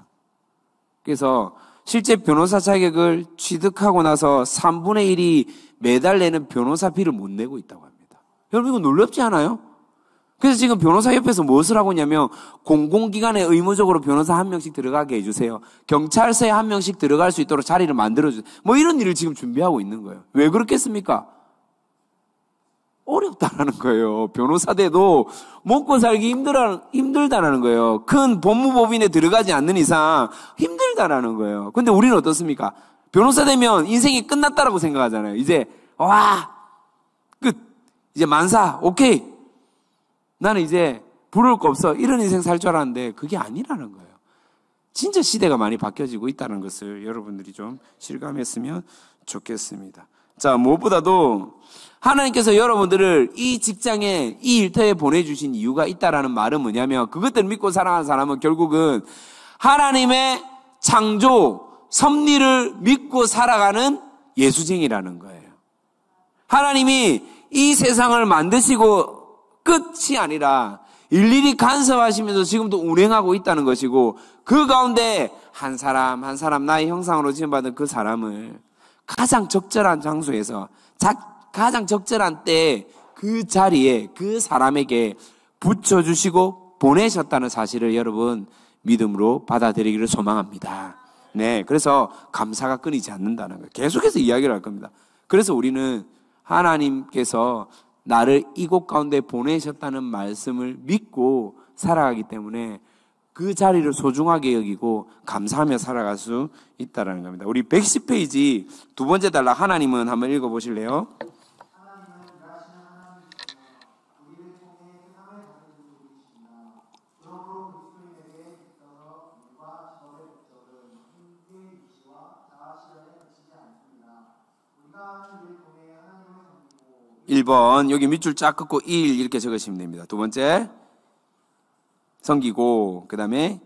그래서 실제 변호사 자격을 취득하고 나서 3분의 1이 매달 내는 변호사비를 못 내고 있다고 합니다. 여러분 이거 놀랍지 않아요? 그래서 지금 변호사협회에서 무엇을 하고 있냐면, 공공기관에 의무적으로 변호사 한 명씩 들어가게 해주세요. 경찰서에 한 명씩 들어갈 수 있도록 자리를 만들어주세요. 이런 일을 지금 준비하고 있는 거예요. 왜 그렇겠습니까? 어렵다라는 거예요. 변호사대도 먹고 살기 힘들다라는 거예요. 큰 법무법인에 들어가지 않는 이상 힘들다라는 거예요. 근데 우리는 어떻습니까? 변호사 되면 인생이 끝났다라고 생각하잖아요. 이제, 끝. 이제 만사, 오케이. 나는 이제 부러울 거 없어. 이런 인생 살 줄 알았는데 그게 아니라는 거예요. 진짜 시대가 많이 바뀌어지고 있다는 것을 여러분들이 좀 실감했으면 좋겠습니다. 자, 무엇보다도 하나님께서 여러분들을 이 직장에, 이 일터에 보내주신 이유가 있다라는 말은 뭐냐면, 그것들을 믿고 사랑하는 사람은 결국은 하나님의 창조, 섭리를 믿고 살아가는 예수쟁이라는 거예요. 하나님이 이 세상을 만드시고 끝이 아니라 일일이 간섭하시면서 지금도 운행하고 있다는 것이고, 그 가운데 한 사람 한 사람 나의 형상으로 지음받은 그 사람을 가장 적절한 장소에서 가장 적절한 때에 그 자리에 그 사람에게 붙여주시고 보내셨다는 사실을 여러분 믿음으로 받아들이기를 소망합니다. 네, 그래서 감사가 끊이지 않는다는 거예요. 계속해서 이야기를 할 겁니다. 그래서 우리는 하나님께서 나를 이곳 가운데 보내셨다는 말씀을 믿고 살아가기 때문에 그 자리를 소중하게 여기고 감사하며 살아갈 수 있다는 겁니다. 우리 110페이지 두 번째 단락 하나님은 한번 읽어보실래요? 일 번 여기 밑줄 쫙 긋고 1 이렇게 적으시면 됩니다. 두 번째 섬기고, 그 다음에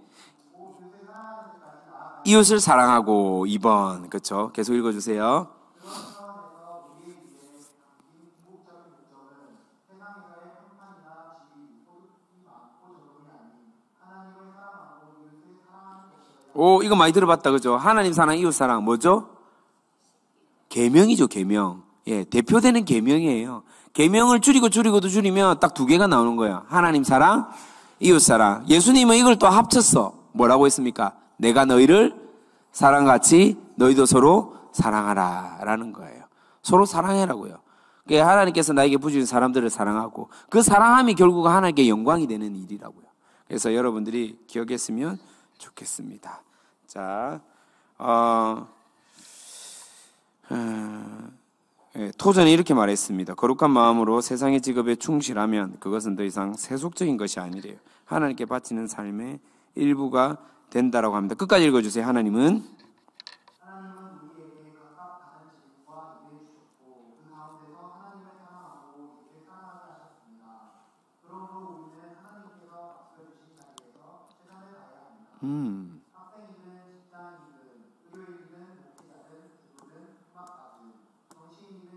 이웃을 사랑하고 2번. 그렇죠? 계속 읽어주세요. 오, 이거 많이 들어봤다. 그죠? 하나님 사랑, 이웃 사랑. 뭐죠? 계명이죠, 계명. 예, 대표되는 계명이에요. 계명을 줄이고도 줄이면 딱 두 개가 나오는 거예요. 하나님 사랑, 이웃 사랑. 예수님은 이걸 또 합쳤어. 뭐라고 했습니까? 내가 너희를 사랑같이 너희도 서로 사랑하라 라는 거예요. 서로 사랑해라고요. 그러니까 하나님께서 나에게 부주신 사람들을 사랑하고 그 사랑함이 결국 하나님께 영광이 되는 일이라고요. 그래서 여러분들이 기억했으면 좋겠습니다. 자, 토전이 이렇게 말했습니다. 거룩한 마음으로 세상의 직업에 충실하면 그것은 더 이상 세속적인 것이 아니래요. 하나님께 바치는 삶의 일부가 된다라고 합니다. 끝까지 읽어주세요. 하나님은 우리에게 각각 다른 질문과 이해를 주셨고 그 가운데서 하나님을 사랑하고 이렇게 사랑하게 하셨습니다. 그러므로 우리는 하나님께서 맡겨주신 자리에서 최선을 다해야 합니다. 학생이든 직장이든 의료인이든 목회자든 기도든 음악가든 정치인이든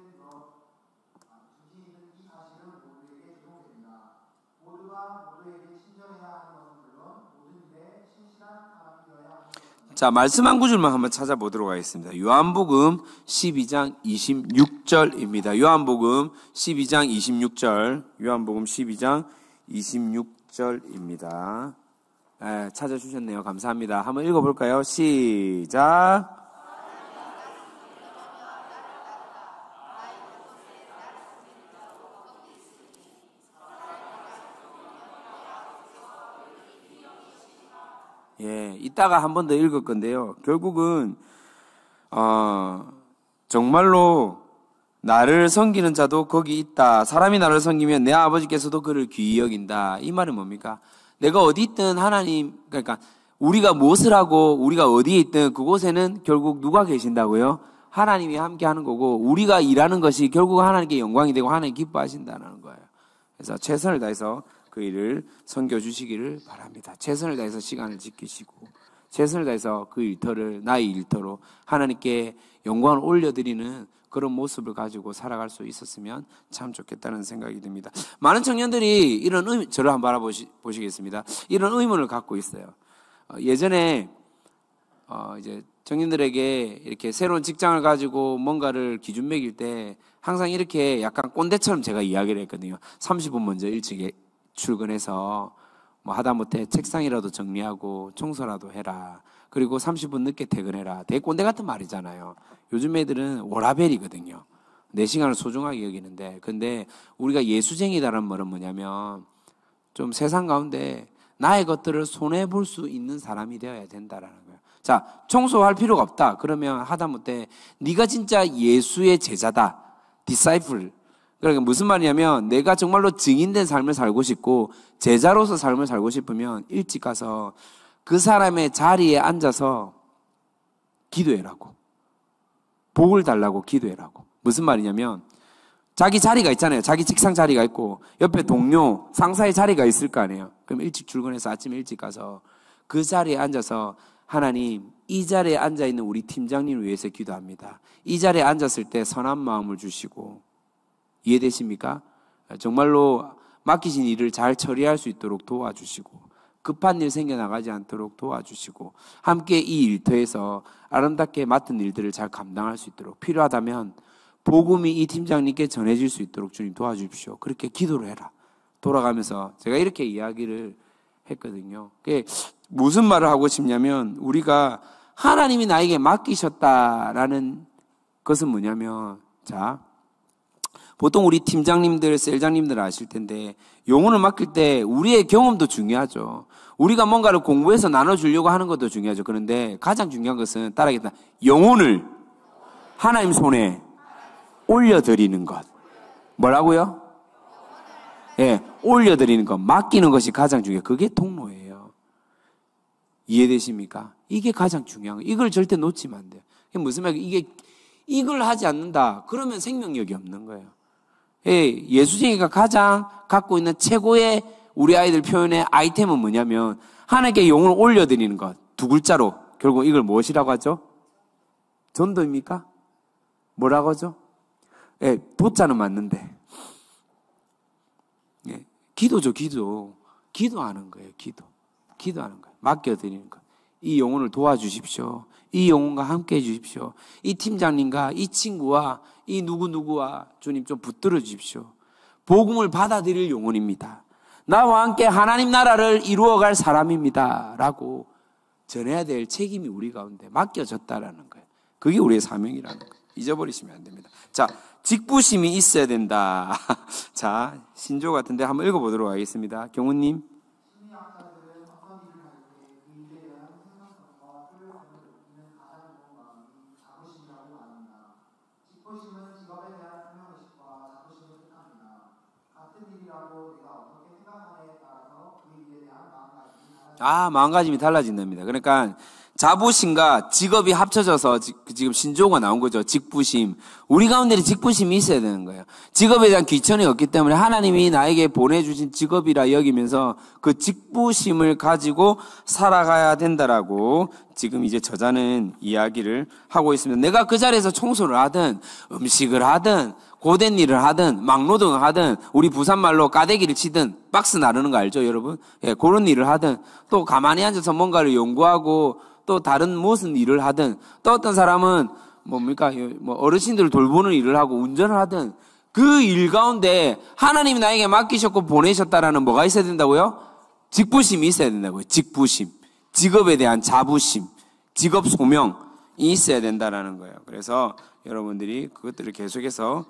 이 사실은 모두에게 적용됩니다. 모두가 모두에게 친절해야 하는 것은 물론 모든 일에 신실한 사람이 되어야 하는 것입니다. 자, 말씀 한 구절만 한번 찾아보도록 하겠습니다. 요한복음 12장 26절입니다. 요한복음 12장 26절. 요한복음 12장 26절입니다. 찾아주셨네요. 감사합니다. 한번 읽어볼까요? 시작. 이따가 한 번 더 읽을 건데요. 결국은 정말로 나를 섬기는 자도 거기 있다. 사람이 나를 섬기면 내 아버지께서도 그를 귀히 여긴다. 이 말은 뭡니까? 내가 어디 있든 하나님, 그러니까 우리가 무엇을 하고 우리가 어디에 있든 그곳에는 결국 누가 계신다고요? 하나님이 함께 하는 거고 우리가 일하는 것이 결국 하나님께 영광이 되고 하나님 기뻐하신다는 거예요. 그래서 최선을 다해서 그 일을 섬겨주시기를 바랍니다. 최선을 다해서 시간을 지키시고 최선을 다해서 그 일터를 나의 일터로 하나님께 영광을 올려드리는 그런 모습을 가지고 살아갈 수 있었으면 참 좋겠다는 생각이 듭니다. 많은 청년들이 이런 저를 한번 바라보시겠습니다. 이런 의문을 갖고 있어요. 예전에 이제 청년들에게 이렇게 새로운 직장을 가지고 뭔가를 기준 매길 때 항상 이렇게 약간 꼰대처럼 제가 이야기를 했거든요. 30분 먼저 일찍 출근해서 뭐 하다못해 책상이라도 정리하고 청소라도 해라. 그리고 30분 늦게 퇴근해라. 되게 꼰대 같은 말이잖아요. 요즘 애들은 워라벨이거든요. 내 시간을 소중하게 여기는데, 근데 우리가 예수쟁이다라는 말은 뭐냐면 좀 세상 가운데 나의 것들을 손해볼 수 있는 사람이 되어야 된다라는 거예요. 자, 청소할 필요가 없다. 그러면 하다못해 네가 진짜 예수의 제자다. 디사이플. 그러니까 무슨 말이냐면 내가 정말로 증인된 삶을 살고 싶고 제자로서 삶을 살고 싶으면 일찍 가서 그 사람의 자리에 앉아서 기도해라고. 복을 달라고 기도해라고. 무슨 말이냐면 자기 자리가 있잖아요. 자기 직상 자리가 있고 옆에 동료, 상사의 자리가 있을 거 아니에요. 그럼 일찍 출근해서 아침에 일찍 가서 그 자리에 앉아서 하나님, 이 자리에 앉아있는 우리 팀장님을 위해서 기도합니다. 이 자리에 앉았을 때 선한 마음을 주시고 이해되십니까? 정말로 맡기신 일을 잘 처리할 수 있도록 도와주시고 급한 일 생겨나가지 않도록 도와주시고 함께 이 일터에서 아름답게 맡은 일들을 잘 감당할 수 있도록 필요하다면 복음이 이 팀장님께 전해질 수 있도록 주님 도와주십시오. 그렇게 기도를 해라. 돌아가면서 제가 이렇게 이야기를 했거든요. 그게 무슨 말을 하고 싶냐면 우리가 하나님이 나에게 맡기셨다라는 것은 뭐냐면 자 보통 우리 팀장님들, 셀장님들 아실 텐데 영혼을 맡길 때 우리의 경험도 중요하죠. 우리가 뭔가를 공부해서 나눠주려고 하는 것도 중요하죠. 그런데 가장 중요한 것은 따라하겠다. 영혼을 하나님 손에 올려드리는 것. 뭐라고요? 올려드리는 것. 맡기는 것이 가장 중요해요. 그게 통로예요. 이해되십니까? 이게 가장 중요한 거예요. 이걸 절대 놓치면 안 돼요. 무슨 말이에요? 이걸 하지 않는다. 그러면 생명력이 없는 거예요. 예수쟁이가 가장 갖고 있는 최고의 우리 아이들 표현의 아이템은 뭐냐면 하나님께 영혼을 올려드리는 것. 두 글자로 결국 이걸 무엇이라고 하죠? 전도입니까? 뭐라고 하죠? 도자는 맞는데 기도죠. 기도하는 거예요. 기도하는 거예요. 맡겨드리는 것. 이 영혼을 도와주십시오. 이 영혼과 함께 해주십시오. 이 팀장님과 이 친구와 이 누구누구와 주님 좀 붙들어 주십시오. 복음을 받아들일 영혼입니다. 나와 함께 하나님 나라를 이루어갈 사람입니다. 라고 전해야 될 책임이 우리 가운데 맡겨졌다라는 거예요. 그게 우리의 사명이라는 거. 잊어버리시면 안 됩니다. 자, 직부심이 있어야 된다. 자, 신조 같은데 한번 읽어보도록 하겠습니다. 경훈님. 심리학자들은 어떤 일을 할 때 그 일에 대한 생산성과 효율성을 높이는 가장 좋은 마음이 자부심이라고 말합니다. 직부심은 직업에 대한 분명의식과 자부심을 뜻합니다. 같은 일이라도 내가 어떻게 생각하느냐에 따라서 그 일에 대한 마음가짐이 달라집니다. 마음가짐이 달라진답니다. 그러니까 자부심과 직업이 합쳐져서 지금 신조어가 나온 거죠. 직부심. 우리 가운데 직부심이 있어야 되는 거예요. 직업에 대한 귀천이 없기 때문에 하나님이 나에게 보내주신 직업이라 여기면서 그 직부심을 가지고 살아가야 된다라고 지금 이제 저자는 이야기를 하고 있습니다. 내가 그 자리에서 청소를 하든 음식을 하든 고된 일을 하든 막노동을 하든 우리 부산말로 까대기를 치든 박스 나르는 거 알죠, 여러분? 예, 그런 일을 하든 또 가만히 앉아서 뭔가를 연구하고 또 다른 무슨 일을 하든 또 어떤 사람은 뭡니까? 뭐 어르신들을 돌보는 일을 하고 운전을 하든 그 일 가운데 하나님이 나에게 맡기셨고 보내셨다라는 뭐가 있어야 된다고요? 직부심이 있어야 된다고요. 직부심. 직업에 대한 자부심. 직업 소명이 있어야 된다라는 거예요. 그래서 여러분들이 그것들을 계속해서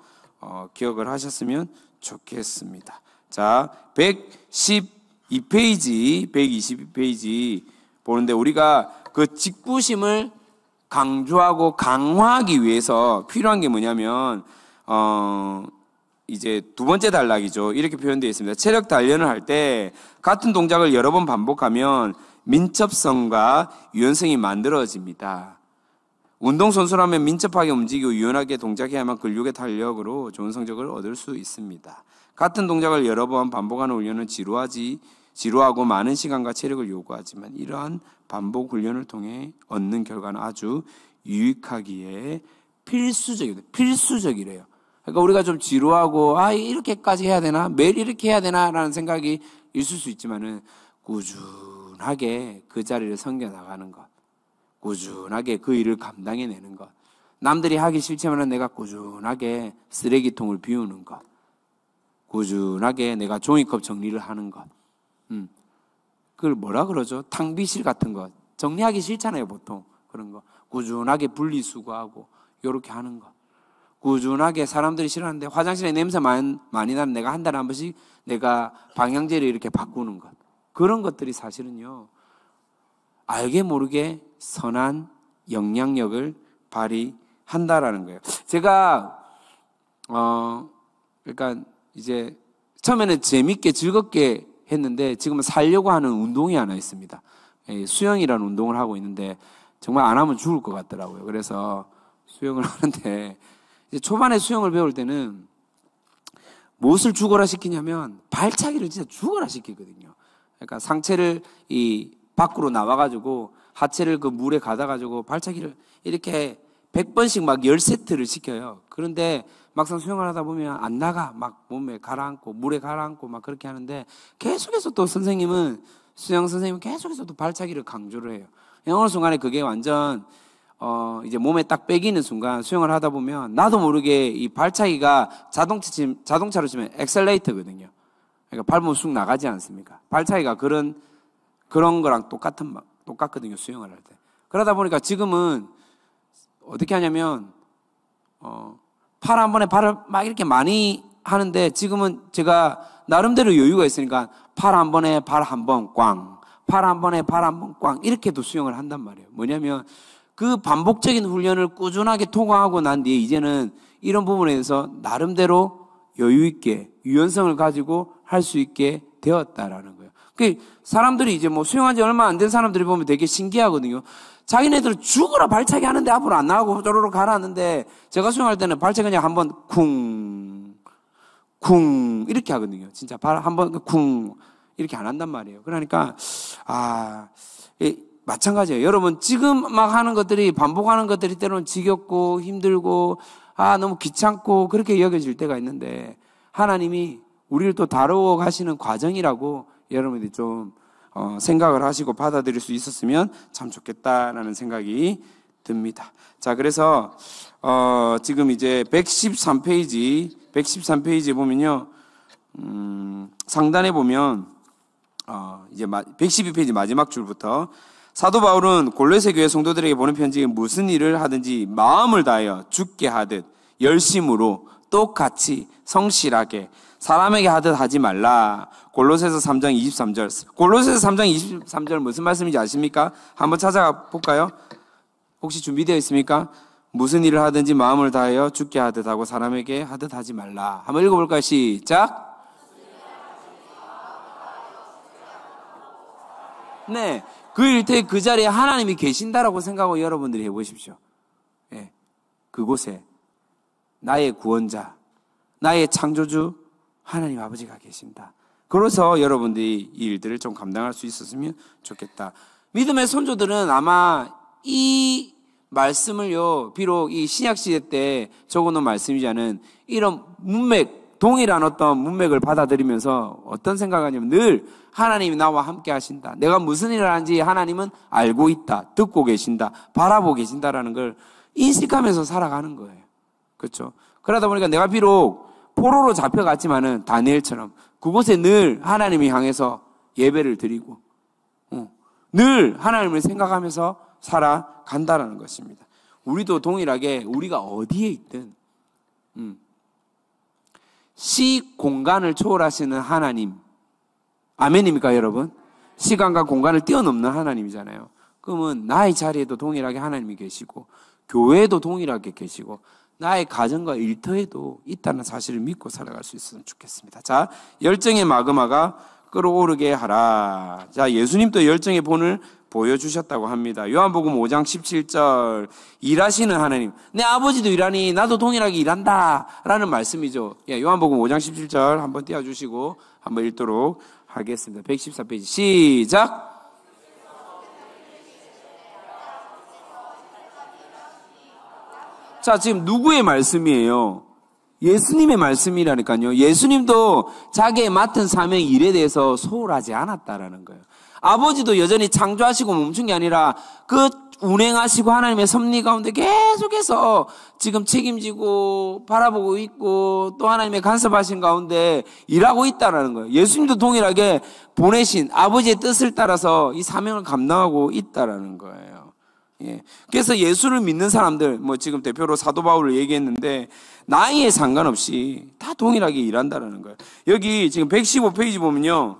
기억을 하셨으면 좋겠습니다. 자, 112페이지, 122페이지 보는데 우리가 그 직부심을 강조하고 강화하기 위해서 필요한 게 뭐냐면, 이제 두 번째 단락이죠. 이렇게 표현되어 있습니다. 체력 단련을 할 때 같은 동작을 여러 번 반복하면 민첩성과 유연성이 만들어집니다. 운동선수라면 민첩하게 움직이고 유연하게 동작해야만 근육의 탄력으로 좋은 성적을 얻을 수 있습니다. 같은 동작을 여러 번 반복하는 훈련은 지루하고 많은 시간과 체력을 요구하지만 이러한 반복 훈련을 통해 얻는 결과는 아주 유익하기에 필수적이래요. 그러니까 우리가 좀 지루하고 이렇게까지 해야 되나? 매일 이렇게 해야 되나? 라는 생각이 있을 수 있지만은 꾸준하게 그 자리를 섬겨나가는 것, 꾸준하게 그 일을 감당해내는 것, 남들이 하기 싫지만은 내가 꾸준하게 쓰레기통을 비우는 것, 꾸준하게 내가 종이컵 정리를 하는 것, 그걸 뭐라 그러죠? 탕비실 같은 거 정리하기 싫잖아요, 보통. 그런 거 꾸준하게 분리수거하고 요렇게 하는 거, 꾸준하게 사람들이 싫어하는데 화장실에 냄새 많이 나는 내가 한 달에 한 번씩 내가 방향제를 이렇게 바꾸는 것, 그런 것들이 사실은요 알게 모르게 선한 영향력을 발휘한다라는 거예요. 제가 그러니까 이제 처음에는 재밌게 즐겁게 했는데 지금은 살려고 하는 운동이 하나 있습니다. 수영이라는 운동을 하고 있는데 정말 안 하면 죽을 것 같더라고요. 그래서 수영을 하는데 이제 초반에 수영을 배울 때는 무엇을 죽어라 시키냐면 발차기를 진짜 죽어라 시키거든요. 그러니까 상체를 이 밖으로 나와가지고 하체를 그 물에 가다가지고 발차기를 이렇게 100번씩 막 10세트를 시켜요. 그런데 막상 수영을 하다 보면 안 나가. 막 몸에 가라앉고 물에 가라앉고 막 그렇게 하는데 계속해서 또 선생님은 수영 선생님은 계속해서 또 발차기를 강조를 해요. 어느 순간에 그게 완전 이제 몸에 딱 빼기는 순간 수영을 하다 보면 나도 모르게 이 발차기가 자동차로 치면 엑셀레이터거든요. 그러니까 밟으면 쑥 나가지 않습니까? 발차기가 그런 거랑 똑같거든요, 수영을 할 때. 그러다 보니까 지금은 어떻게 하냐면 팔 한 번에 발을 막 이렇게 많이 하는데 지금은 제가 나름대로 여유가 있으니까 팔 한 번에 발 한 번 꽝, 팔 한 번에 발 한 번 꽝 이렇게도 수영을 한단 말이에요. 뭐냐면 그 반복적인 훈련을 꾸준하게 통과하고 난 뒤에 이제는 이런 부분에 대해서 나름대로 여유 있게 유연성을 가지고 할 수 있게 되었다라는 거예요. 그 사람들이 이제 뭐 수영한 지 얼마 안 된 사람들이 보면 되게 신기하거든요. 자기네들 죽어라 발차기 하는데 앞으로 안 나가고 쪼르르 가라앉는데 제가 수영할 때는 발차기 그냥 한번 쿵 이렇게 하거든요. 진짜 발 한번 쿵 이렇게 안 한단 말이에요. 그러니까 마찬가지예요. 여러분 지금 막 하는 것들이 반복하는 것들이 때로는 지겹고 힘들고 너무 귀찮고 그렇게 여겨질 때가 있는데 하나님이 우리를 또 다루어 가시는 과정이라고 여러분들이 좀 생각을 하시고 받아들일 수 있었으면 참 좋겠다라는 생각이 듭니다. 자, 그래서 지금 이제 113페이지 보면요, 상단에 보면 이제 112페이지 마지막 줄부터 사도 바울은 골로새 교회 성도들에게 보낸 편지에 무슨 일을 하든지 마음을 다하여 주께 하듯 열심으로 똑같이 성실하게 사람에게 하듯 하지 말라. 골로새서 3장 23절. 골로새서 3장 23절 무슨 말씀인지 아십니까? 한번 찾아가 볼까요? 혹시 준비되어 있습니까? 무슨 일을 하든지 마음을 다하여 주께 하듯 하고 사람에게 하듯 하지 말라. 한번 읽어볼까요? 시작. 네, 그 일터에 그 자리에 하나님이 계신다라고 생각하고 여러분들이 해보십시오. 네, 그곳에 나의 구원자, 나의 창조주 하나님 아버지가 계신다. 그래서 여러분들이 이 일들을 좀 감당할 수 있었으면 좋겠다. 믿음의 선조들은 아마 이 말씀을요, 비록 이 신약시대 때 적어놓은 말씀이자는 이런 문맥, 동일한 어떤 문맥을 받아들이면서 어떤 생각하냐면 늘 하나님이 나와 함께 하신다. 내가 무슨 일을 하는지 하나님은 알고 있다. 듣고 계신다. 바라보고 계신다라는 걸 인식하면서 살아가는 거예요. 그렇죠? 그러다 보니까 내가 비록 포로로 잡혀갔지만은 다니엘처럼 그곳에 늘 하나님을 향해서 예배를 드리고 늘 하나님을 생각하면서 살아간다라는 것입니다. 우리도 동일하게 우리가 어디에 있든 시 공간을 초월하시는 하나님, 아멘입니까 여러분? 시간과 공간을 뛰어넘는 하나님이잖아요. 그러면 나의 자리에도 동일하게 하나님이 계시고 교회에도 동일하게 계시고 나의 가정과 일터에도 있다는 사실을 믿고 살아갈 수 있으면 좋겠습니다. 자, 열정의 마그마가 끓어오르게 하라. 자, 예수님도 열정의 본을 보여주셨다고 합니다. 요한복음 5장 17절 일하시는 하나님, 내 아버지도 일하니 나도 동일하게 일한다 라는 말씀이죠. 예, 요한복음 5장 17절 한번 띄워주시고 한번 읽도록 하겠습니다. 114페이지 시작. 자, 지금 누구의 말씀이에요? 예수님의 말씀이라니까요. 예수님도 자기의 맡은 사명 일에 대해서 소홀하지 않았다라는 거예요. 아버지도 여전히 창조하시고 멈춘 게 아니라 그 운행하시고 하나님의 섭리 가운데 계속해서 지금 책임지고 바라보고 있고 또 하나님의 간섭하신 가운데 일하고 있다라는 거예요. 예수님도 동일하게 보내신 아버지의 뜻을 따라서 이 사명을 감당하고 있다라는 거예요. 예. 그래서 예수를 믿는 사람들, 뭐 지금 대표로 사도 바울을 얘기했는데 나이에 상관없이 다 동일하게 일한다라는 거예요. 여기 지금 115페이지 보면요,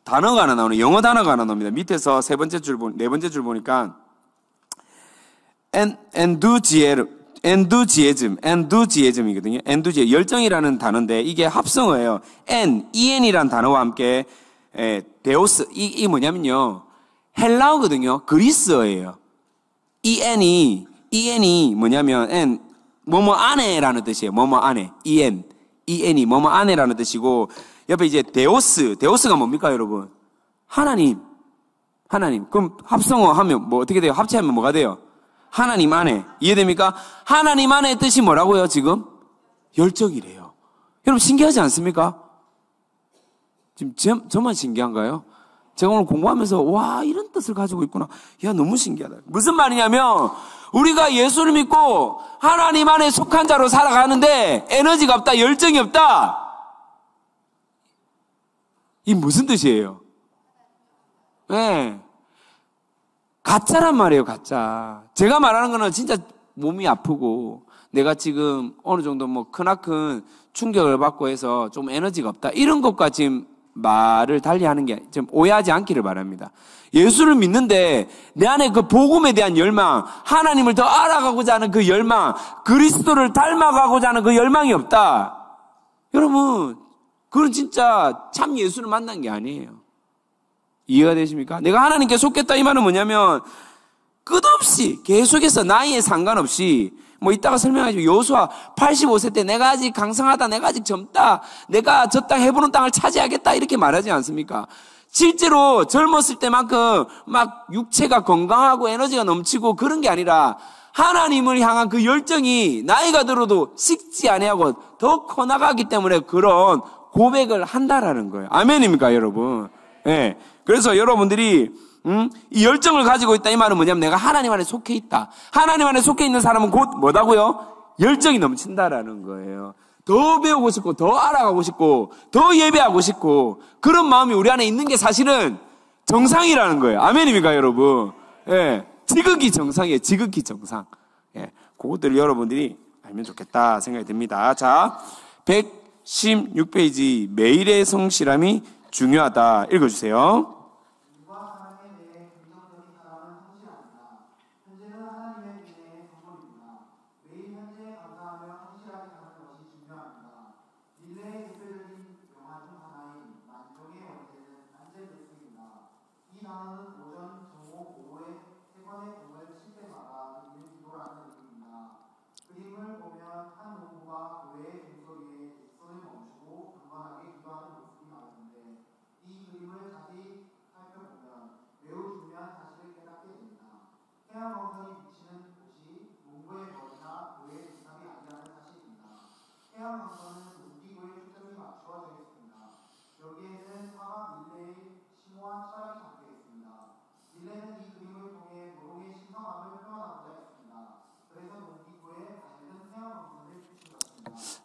단어가 하나 나오네. 영어 단어가 하나 나옵니다. 밑에서 네 번째 줄 보니까 enthusiasm이거든요. enthusiasm, 열정이라는 단어인데 이게 합성어예요. en이란 단어와 함께 데오스, 이 뭐냐면요, 헬라어거든요. 그리스어예요. en이 뭐냐면 뭐뭐 안에라는 뜻이에요. 뭐뭐 안에. en이 뭐뭐 안에라는 뜻이고, 옆에 이제 데오스가 뭡니까 여러분? 하나님. 그럼 합성어 하면 뭐 어떻게 돼요? 합체하면 뭐가 돼요? 하나님 안에. 이해됩니까? 하나님 안에 뜻이 뭐라고요 지금? 열정이래요. 여러분 신기하지 않습니까? 지금 저만 신기한가요? 제가 오늘 공부하면서 와, 이런 뜻을 가지고 있구나. 야, 너무 신기하다. 무슨 말이냐면 우리가 예수를 믿고 하나님 안에 속한 자로 살아가는데 에너지가 없다, 열정이 없다. 이 무슨 뜻이에요? 네. 가짜란 말이에요, 가짜. 제가 말하는 거는 진짜 몸이 아프고 내가 지금 어느 정도 뭐 크나큰 충격을 받고 해서 좀 에너지가 없다. 이런 것과 지금 말을 달리하는 게 좀 오해하지 않기를 바랍니다. 예수를 믿는데 내 안에 그 복음에 대한 열망, 하나님을 더 알아가고자 하는 그 열망, 그리스도를 닮아가고자 하는 그 열망이 없다. 여러분, 그건 진짜 참 예수를 만난 게 아니에요. 이해가 되십니까? 내가 하나님께 속겠다 이 말은 뭐냐면 끝없이 계속해서 나이에 상관없이 뭐 이따가 설명하죠. 여호수아 85세 때 내가 아직 강성하다, 내가 아직 젊다, 내가 저 땅 헤브론 땅을 차지하겠다 이렇게 말하지 않습니까? 실제로 젊었을 때만큼 막 육체가 건강하고 에너지가 넘치고 그런 게 아니라 하나님을 향한 그 열정이 나이가 들어도 식지 아니하고 더 커나가기 때문에 그런 고백을 한다라는 거예요. 아멘입니까 여러분? 네. 그래서 여러분들이 이 열정을 가지고 있다 이 말은 뭐냐면 내가 하나님 안에 속해 있다. 하나님 안에 속해 있는 사람은 곧 뭐다고요? 열정이 넘친다라는 거예요. 더 배우고 싶고 더 알아가고 싶고 더 예배하고 싶고 그런 마음이 우리 안에 있는 게 사실은 정상이라는 거예요. 아멘입니까, 여러분? 예. 지극히 정상이에요. 지극히 정상. 예. 그것들을 여러분들이 알면 좋겠다 생각이 듭니다. 자, 116페이지 매일의 성실함이 중요하다. 읽어주세요.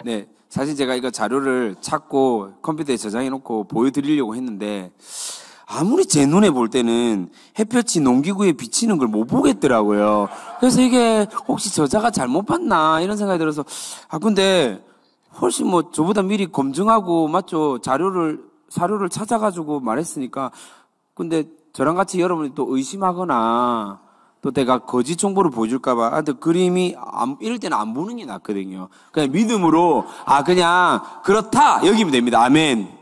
네, 사실 제가 이거 자료를 찾고 컴퓨터에 저장해놓고 보여드리려고 했는데 아무리 제 눈에 볼 때는 햇볕이 농기구에 비치는 걸 못 보겠더라고요. 그래서 이게 혹시 저자가 잘못 봤나 이런 생각이 들어서 근데 훨씬 뭐 저보다 미리 검증하고 맞죠? 사료를 찾아가지고 말했으니까 근데 저랑 같이 여러분이 또 의심하거나 또 내가 거짓 정보를 보여줄까봐 그림이 이럴 때는 안 보는 게 낫거든요. 그냥 믿음으로 그냥 그렇다 여기면 됩니다. 아멘.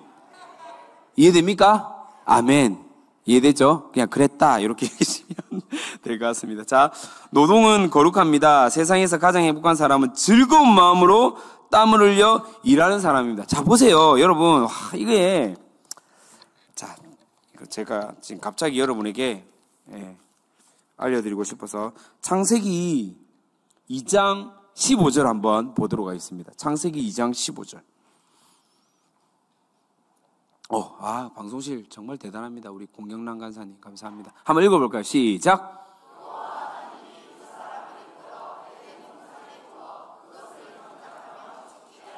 이해됩니까? 아멘. 이해되죠? 그냥 그랬다 이렇게 얘기하시면 될 것 같습니다. 자, 노동은 거룩합니다. 세상에서 가장 행복한 사람은 즐거운 마음으로 땀을 흘려 일하는 사람입니다. 자, 보세요. 여러분, 이게 자, 제가 지금 갑자기 여러분에게 알려드리고 싶어서 창세기 2장 15절 한번 보도록 하겠습니다. 창세기 2장 15절. 방송실 정말 대단합니다. 우리 공경란 간사님 감사합니다. 한번 읽어볼까요? 시작.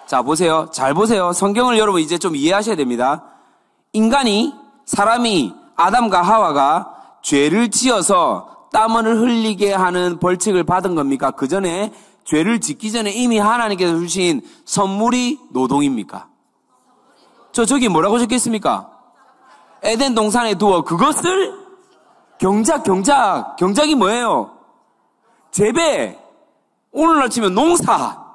자, 보세요. 잘 보세요. 성경을 여러분 이제 좀 이해하셔야 됩니다. 사람이 아담과 하와가 죄를 지어서 땀을 흘리게 하는 벌칙을 받은 겁니까? 그 전에 죄를 짓기 전에 이미 하나님께서 주신 선물이 노동입니까? 저기 뭐라고 적혀있습니까? 에덴 동산에 두어 그것을 경작이 뭐예요? 재배. 오늘날 치면 농사.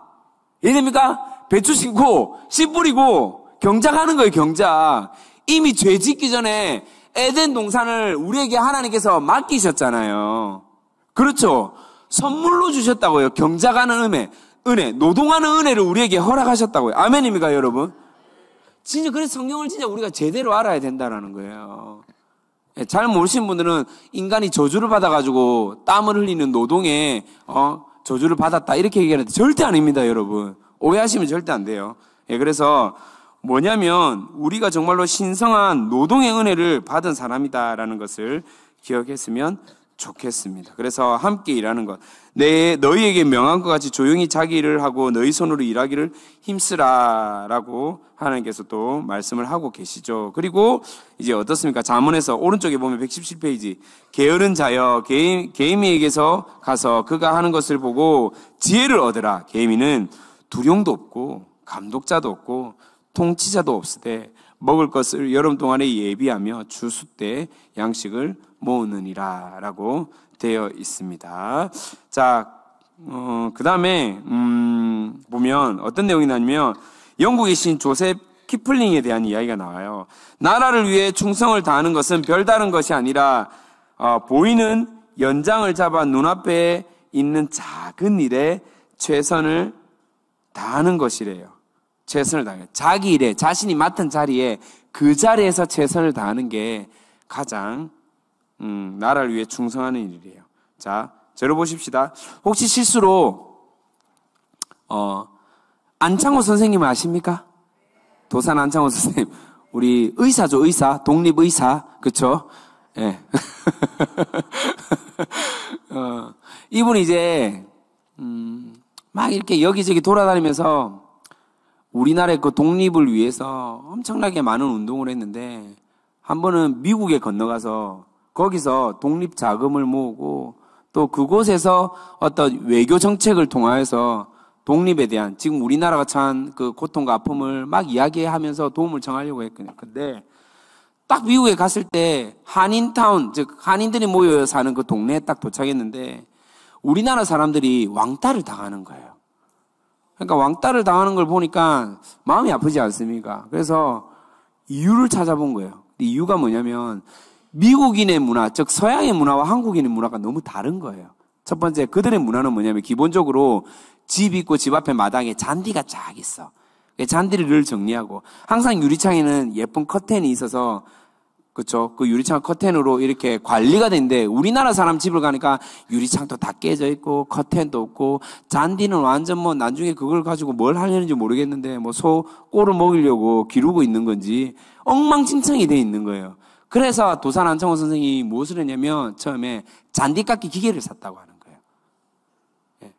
이해됩니까? 배추 심고 씨 뿌리고 경작하는 거예요. 경작. 이미 죄 짓기 전에 에덴 동산을 우리에게 하나님께서 맡기셨잖아요. 그렇죠? 선물로 주셨다고요. 경작하는 은혜, 노동하는 은혜를 우리에게 허락하셨다고요. 아멘입니까, 여러분? 진짜 그래서 성경을 진짜 우리가 제대로 알아야 된다라는 거예요. 잘 모르시는 분들은 인간이 저주를 받아가지고 땀을 흘리는 노동에 저주를 받았다 이렇게 얘기하는데 절대 아닙니다, 여러분. 오해하시면 절대 안 돼요. 그래서 뭐냐면 우리가 정말로 신성한 노동의 은혜를 받은 사람이다라는 것을 기억했으면 좋겠습니다. 그래서 함께 일하는 것. 너희에게 명한 것 같이 조용히 자기 일을 하고 너희 손으로 일하기를 힘쓰라라고 하나님께서 또 말씀을 하고 계시죠. 그리고 이제 어떻습니까? 잠언에서 오른쪽에 보면 117페이지. 게으른 자여 게이미에게서 가서 그가 하는 것을 보고 지혜를 얻으라. 게이미는 두룡도 없고 감독자도 없고 통치자도 없으되 먹을 것을 여름 동안에 예비하며 추수 때 양식을 모으느니라 라고 되어 있습니다. 자, 그 다음에 보면 어떤 내용이 나냐면 영국의 신 조셉 키플링에 대한 이야기가 나와요. 나라를 위해 충성을 다하는 것은 별다른 것이 아니라 보이는 연장을 잡아 눈앞에 있는 작은 일에 최선을 다하는 것이래요. 최선을 다해요. 자기 일에, 자신이 맡은 자리에 그 자리에서 최선을 다하는 게 가장 나라를 위해 충성하는 일이에요. 자, 저를 보십시다. 혹시 실수로 안창호 선생님 아십니까? 도산 안창호 선생님. 우리 의사죠, 의사. 독립의사. 그쵸? 예. 이분이 이제 막 이렇게 여기저기 돌아다니면서 우리나라의 그 독립을 위해서 엄청나게 많은 운동을 했는데 한 번은 미국에 건너가서 거기서 독립 자금을 모으고 또 그곳에서 어떤 외교 정책을 통하여서 독립에 대한 지금 우리나라가 처한 그 고통과 아픔을 막 이야기하면서 도움을 청하려고 했거든요. 근데 딱 미국에 갔을 때 한인타운, 즉 한인들이 모여 사는 그 동네에 딱 도착했는데 우리나라 사람들이 왕따를 당하는 거예요. 그러니까 왕따를 당하는 걸 보니까 마음이 아프지 않습니까? 그래서 이유를 찾아본 거예요. 이유가 뭐냐면 미국인의 문화, 즉 서양의 문화와 한국인의 문화가 너무 다른 거예요. 첫 번째, 그들의 문화는 뭐냐면 기본적으로 집 있고 집 앞에 마당에 잔디가 쫙 있어. 잔디를 늘 정리하고 항상 유리창에는 예쁜 커튼이 있어서 그렇죠. 그 유리창 커튼으로 이렇게 관리가 되는데 우리나라 사람 집을 가니까 유리창도 다 깨져 있고 커튼도 없고 잔디는 완전 뭐 나중에 그걸 가지고 뭘 하려는지 모르겠는데 뭐 소 꼴을 먹이려고 기르고 있는 건지 엉망진창이 돼 있는 거예요. 그래서 도산 안창호 선생이 무엇을 했냐면 처음에 잔디 깎기 기계를 샀다고 하는 거예요.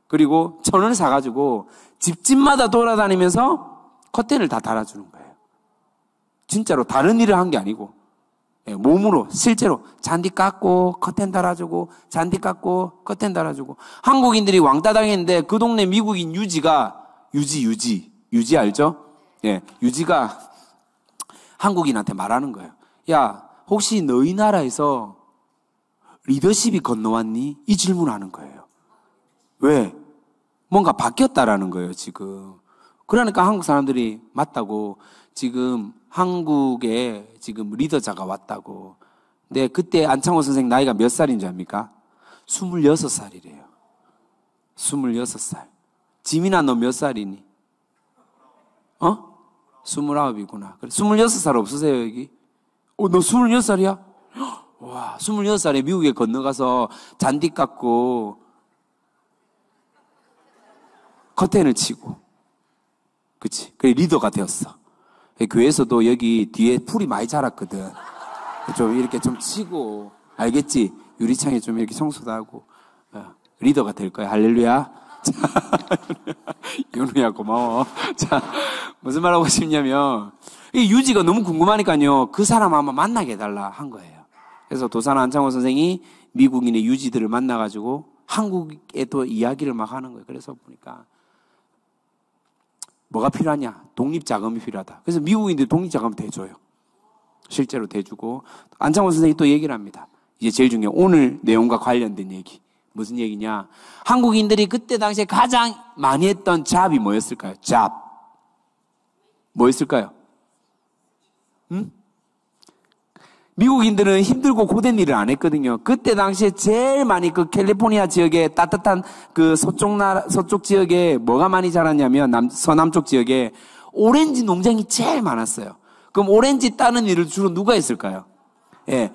그리고 1,000원을 사가지고 집집마다 돌아다니면서 커튼을 다 달아주는 거예요. 진짜로 다른 일을 한 게 아니고 몸으로 실제로 잔디 깎고 커튼 달아주고 잔디 깎고 커튼 달아주고 한국인들이 왕따 당했는데 그 동네 미국인 유지가 유지 알죠? 예, 유지가 한국인한테 말하는 거예요. 야, 혹시 너희 나라에서 리더십이 건너왔니? 이 질문하는 거예요. 왜? 뭔가 바뀌었다라는 거예요, 지금. 그러니까 한국 사람들이 맞다고 지금 한국에 지금 리더자가 왔다고. 근데 그때 안창호 선생 나이가 몇 살인 줄 압니까? 26살이래요. 26살. 지민아 너 몇 살이니? 29이구나. 그래, 26살 없으세요, 여기? 너 26살이야? 와, 26살에 미국에 건너가서 잔디 깎고 커튼을 치고. 그치? 그래, 리더가 되었어. 교회에서도 여기 뒤에 풀이 많이 자랐거든. 좀 이렇게 좀 치고, 알겠지? 유리창에 좀 이렇게 청소도 하고, 리더가 될 거야. 할렐루야. 자, 연우야, 고마워. 자, 무슨 말 하고 싶냐면, 이 유지가 너무 궁금하니까요, 그 사람 한번 만나게 해달라 한 거예요. 그래서 도산 안창호 선생이 미국인의 유지들을 만나가지고, 한국에 또 이야기를 막 하는 거예요. 그래서 보니까, 뭐가 필요하냐? 독립자금이 필요하다. 그래서 미국인들이 독립자금을 대줘요. 실제로 대주고. 안창호 선생님이 또 얘기를 합니다. 이제 제일 중요한 오늘 내용과 관련된 얘기. 무슨 얘기냐? 한국인들이 그때 당시에 가장 많이 했던 잡이 뭐였을까요? 잡. 뭐였을까요? 미국인들은 힘들고 고된 일을 안 했거든요. 그때 당시에 제일 많이 그 캘리포니아 지역에 따뜻한 그 서쪽 지역에 뭐가 많이 자랐냐면 서남쪽 지역에 오렌지 농장이 제일 많았어요. 그럼 오렌지 따는 일을 주로 누가 했을까요? 예.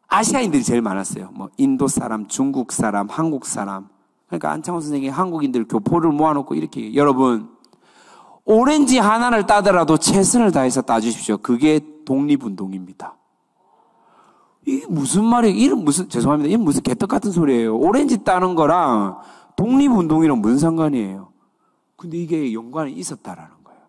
아시아인들이 제일 많았어요. 뭐 인도 사람, 중국 사람, 한국 사람. 그러니까 안창호 선생님이 한국인들 교포를 모아놓고 이렇게 여러분 오렌지 하나를 따더라도 최선을 다해서 따주십시오. 그게 독립운동입니다. 이게 무슨 말이에요? 이름 무슨, 죄송합니다. 이게 무슨 개떡 같은 소리예요. 오렌지 따는 거랑 독립운동이랑 무슨 상관이에요? 근데 이게 연관이 있었다라는 거예요.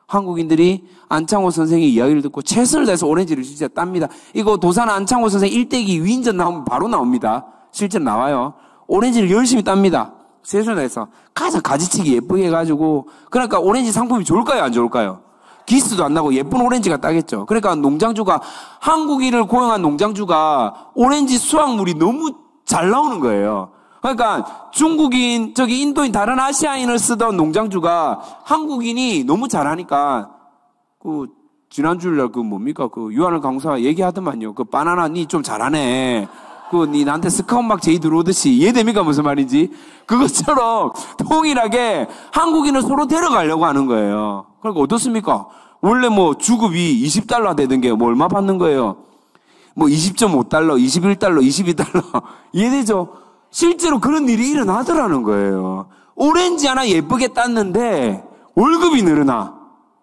한국인들이 안창호 선생의 이야기를 듣고 최선을 다해서 오렌지를 진짜 땁니다. 이거 도산 안창호 선생 일대기 위인전 나오면 바로 나옵니다. 실제로 나와요. 오렌지를 열심히 땁니다. 최선을 다해서. 가장 가지치기 예쁘게 해가지고. 그러니까 오렌지 상품이 좋을까요? 안 좋을까요? 기스도 안 나고 예쁜 오렌지가 따겠죠. 그러니까 농장주가, 한국인을 고용한 농장주가 오렌지 수확물이 너무 잘 나오는 거예요. 그러니까 중국인, 인도인, 다른 아시아인을 쓰던 농장주가 한국인이 너무 잘하니까, 지난주일날 뭡니까? 유한을 강사가 얘기하더만요. 바나나 니 좀 잘하네. 니 나한테 스카웃막 제이 들어오듯이 이해됩니까? 무슨 말인지? 그것처럼 통일하게 한국인을 서로 데려가려고 하는 거예요. 그러니까 어떻습니까? 원래 주급이 $20 되던 게 얼마 받는 거예요? 20.5달러, 21달러, 22달러. 이해되죠? 실제로 그런 일이 일어나더라는 거예요. 오렌지 하나 예쁘게 땄는데 월급이 늘어나.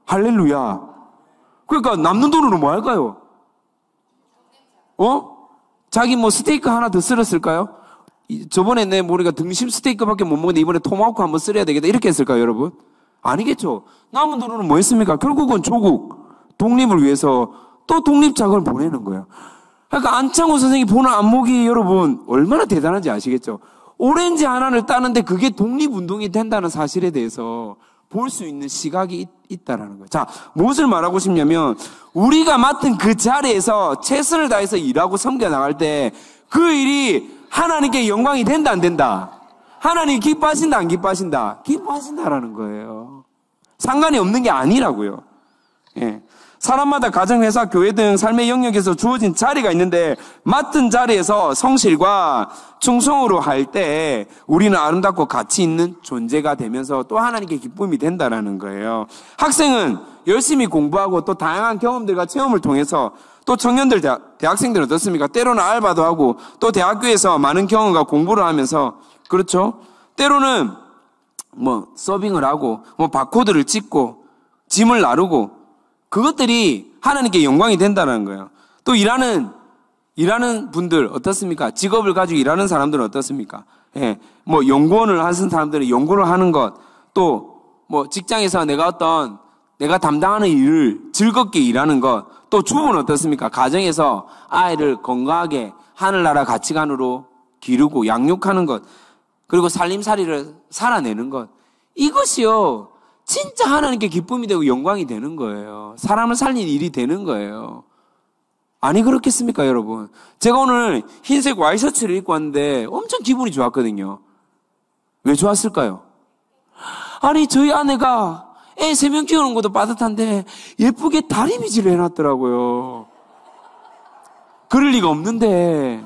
할렐루야. 그러니까 남는 돈으로 뭐 할까요? 자기 스테이크 하나 더 썰었을까요? 저번에 우리가 등심 스테이크밖에 못 먹는데 이번에 토마호크 한번 썰어야 되겠다. 이렇게 했을까요, 여러분? 아니겠죠. 남은 돈으로는 뭐 했습니까? 결국은 조국, 독립을 위해서 또 독립작업을 보내는 거예요. 그러니까 안창호 선생님이 보는 안목이 여러분 얼마나 대단한지 아시겠죠? 오렌지 하나를 따는데 그게 독립운동이 된다는 사실에 대해서 볼 수 있는 시각이 있다라는 거예요. 자, 무엇을 말하고 싶냐면 우리가 맡은 그 자리에서 최선을 다해서 일하고 섬겨 나갈 때 그 일이 하나님께 영광이 된다 안 된다? 하나님 기뻐하신다 안 기뻐하신다? 기뻐하신다라는 거예요. 상관이 없는 게 아니라고요. 예. 사람마다 가정, 회사, 교회 등 삶의 영역에서 주어진 자리가 있는데 맡은 자리에서 성실과 충성으로 할 때 우리는 아름답고 가치 있는 존재가 되면서 또 하나님께 기쁨이 된다라는 거예요. 학생은 열심히 공부하고 또 다양한 경험들과 체험을 통해서 또 청년들, 대학생들은 어떻습니까? 때로는 알바도 하고 또 대학교에서 많은 경험과 공부를 하면서 그렇죠? 때로는 뭐 서빙을 하고 뭐 바코드를 찍고 짐을 나르고 그것들이 하나님께 영광이 된다는 거예요. 또 일하는 분들 어떻습니까? 직업을 가지고 일하는 사람들은 어떻습니까? 예, 뭐 연구원을 하는 사람들은 연구를 하는 것, 또 뭐 직장에서 내가 담당하는 일을 즐겁게 일하는 것, 또 주부는 어떻습니까? 가정에서 아이를 건강하게 하늘나라 가치관으로 기르고 양육하는 것, 그리고 살림살이를 살아내는 것, 이것이요 진짜 하나님께 기쁨이 되고 영광이 되는 거예요. 사람을 살린 일이 되는 거예요. 아니 그렇겠습니까 여러분? 제가 오늘 흰색 와이셔츠를 입고 왔는데 엄청 기분이 좋았거든요. 왜 좋았을까요? 아니 저희 아내가 애 3명 키우는 것도 빠듯한데 예쁘게 다리미질을 해놨더라고요. 그럴 리가 없는데.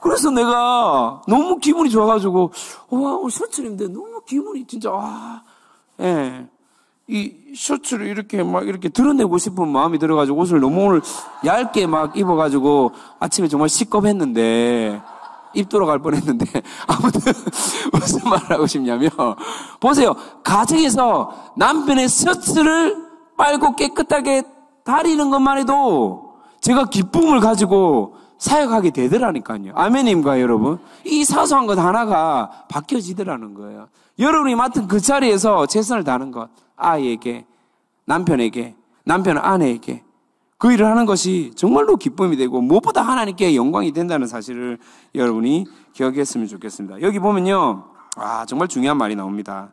그래서 내가 너무 기분이 좋아가지고 와 오늘 셔츠를 입는데 너무 기분이 진짜 예. 이 셔츠를 이렇게 드러내고 싶은 마음이 들어가지고 옷을 너무 오늘 얇게 막 입어가지고 아침에 정말 시겁했는데 입 돌아갈 뻔했는데 아무튼 무슨 말을 하고 싶냐면 보세요. 가정에서 남편의 셔츠를 빨고 깨끗하게 다리는 것만 해도 제가 기쁨을 가지고 사역하게 되더라니까요. 아멘입니까 여러분? 이 사소한 것 하나가 바뀌어지더라는 거예요. 여러분이 맡은 그 자리에서 최선을 다하는 것, 아이에게, 남편에게, 남편은 아내에게 그 일을 하는 것이 정말로 기쁨이 되고 무엇보다 하나님께 영광이 된다는 사실을 여러분이 기억했으면 좋겠습니다. 여기 보면요, 정말 중요한 말이 나옵니다.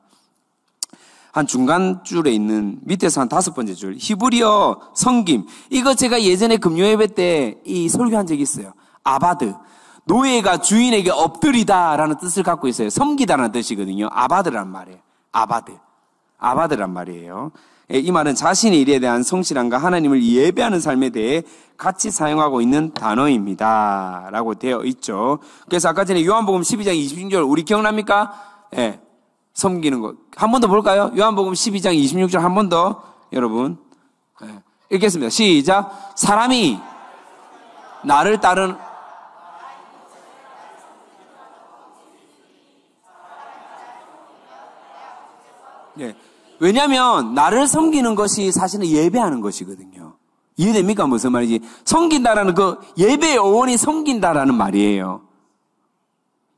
한 중간 줄에 있는 밑에서 한 5번째 줄, 히브리어 섬김. 이거 제가 예전에 금요예배 때 이 설교한 적이 있어요. 아바드. 노예가 주인에게 엎드리다라는 뜻을 갖고 있어요. 섬기다라는 뜻이거든요. 아바드란 말이에요. 아바드란 말이에요. 이 말은 자신의 일에 대한 성실함과 하나님을 예배하는 삶에 대해 같이 사용하고 있는 단어입니다. 라고 되어 있죠. 그래서 아까 전에 요한복음 12장 26절 우리 기억납니까? 예. 섬기는 것. 한 번 더 볼까요? 요한복음 12장 26절 한 번 더 여러분. 예. 읽겠습니다. 시작. 사람이 나를 따른 예. 왜냐하면 나를 섬기는 것이 사실은 예배하는 것이거든요. 이해됩니까? 무슨 말이지? 섬긴다라는 그 예배의 어원이 섬긴다라는 말이에요.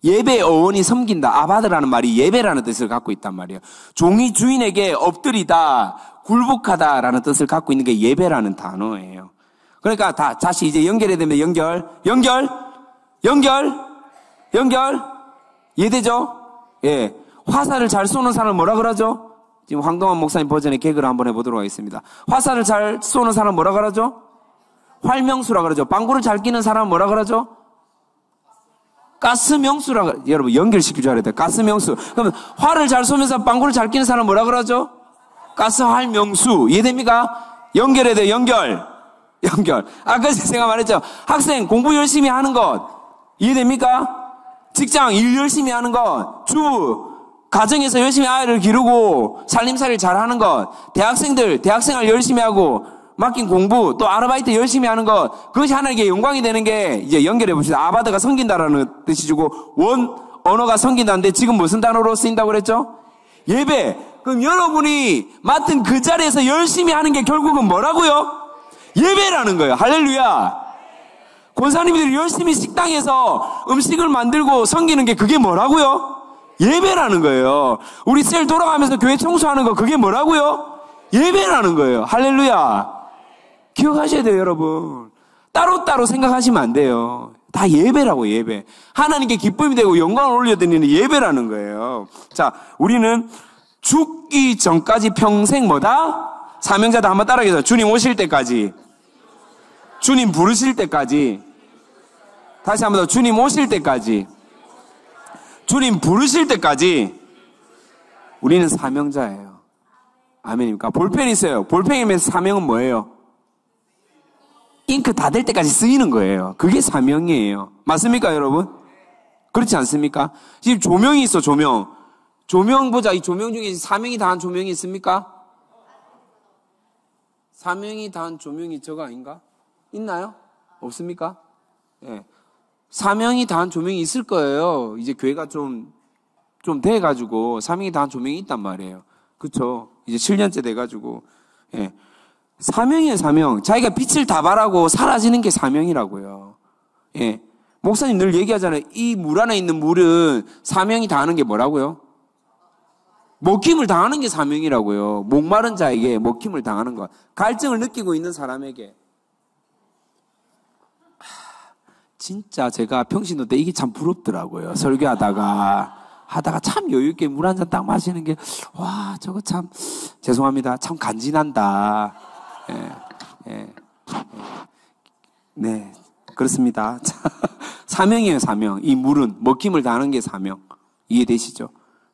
예배의 어원이 섬긴다. 아바드라는 말이 예배라는 뜻을 갖고 있단 말이에요. 종이 주인에게 엎드리다, 굴복하다라는 뜻을 갖고 있는 게 예배라는 단어예요. 그러니까 다시 이제 연결해야 되면 연결. 이해되죠? 예. 화살을 잘 쏘는 사람을 뭐라 그러죠? 지금 황동환 목사님 버전의 개그를 한번 해보도록 하겠습니다. 화살을 잘 쏘는 사람 뭐라 그러죠? 활명수라 그러죠. 방구를 잘 끼는 사람 뭐라 그러죠? 가스명수라 그러죠. 여러분 연결시킬 줄 알아야 돼요. 가스명수. 그러면 활을 잘 쏘면서 방구를 잘 끼는 사람 뭐라 그러죠? 가스활명수. 이해됩니까? 연결해야 돼요. 연결. 아까 제가 말했죠. 학생 공부 열심히 하는 것. 이해됩니까? 직장 일 열심히 하는 것. 주부 가정에서 열심히 아이를 기르고 살림살이를 잘하는 것, 대학생활 열심히 하고 맡긴 공부, 또 아르바이트 열심히 하는 것, 그것이 하나님께 영광이 되는 게 이제 연결해 봅시다. 아바드가 섬긴다라는 뜻이고 원 언어가 섬긴다는데 지금 무슨 단어로 쓰인다고 그랬죠? 예배. 그럼 여러분이 맡은 그 자리에서 열심히 하는 게 결국은 뭐라고요? 예배라는 거예요. 할렐루야. 권사님들이 열심히 식당에서 음식을 만들고 섬기는 게 그게 뭐라고요? 예배라는 거예요. 우리 셀 돌아가면서 교회 청소하는 거 그게 뭐라고요? 예배라는 거예요. 할렐루야. 기억하셔야 돼요, 여러분. 따로따로 생각하시면 안 돼요. 다 예배라고, 예배. 하나님께 기쁨이 되고 영광을 올려드리는 예배라는 거예요. 자, 우리는 죽기 전까지 평생 뭐다? 사명자다. 한번 따라해서 주님 오실 때까지. 주님 부르실 때까지. 다시 한번 더. 주님 오실 때까지. 주님 부르실 때까지 우리는 사명자예요. 아멘입니까? 볼펜이 있어요. 볼펜이면서 사명은 뭐예요? 잉크 다 될 때까지 쓰이는 거예요. 그게 사명이에요. 맞습니까, 여러분? 그렇지 않습니까? 지금 조명이 있어, 조명. 조명 보자. 이 조명 중에 사명이 다한 조명이 있습니까? 사명이 다한 조명이 저거 아닌가? 있나요? 없습니까? 예. 사명이 다한 조명이 있을 거예요. 이제 교회가 좀 돼가지고 사명이 다한 조명이 있단 말이에요. 그쵸? 이제 7년째 돼가지고. 예. 사명이에요, 사명. 자기가 빛을 다발하고 사라지는 게 사명이라고요. 예. 목사님 늘 얘기하잖아요. 이 물 안에 있는 물은 사명이 다하는 게 뭐라고요? 먹힘을 당하는 게 사명이라고요. 목마른 자에게 먹힘을 당하는 것. 갈증을 느끼고 있는 사람에게. 진짜 제가 평신도 때 이게 참 부럽더라고요. 설교하다가 참 여유있게 물 한 잔 딱 마시는 게, 와, 저거 참, 죄송합니다. 참 간지난다. 예, 예, 네, 그렇습니다. 사명이에요, 사명. 이 물은 먹힘을 당하는 게 사명. 이해되시죠?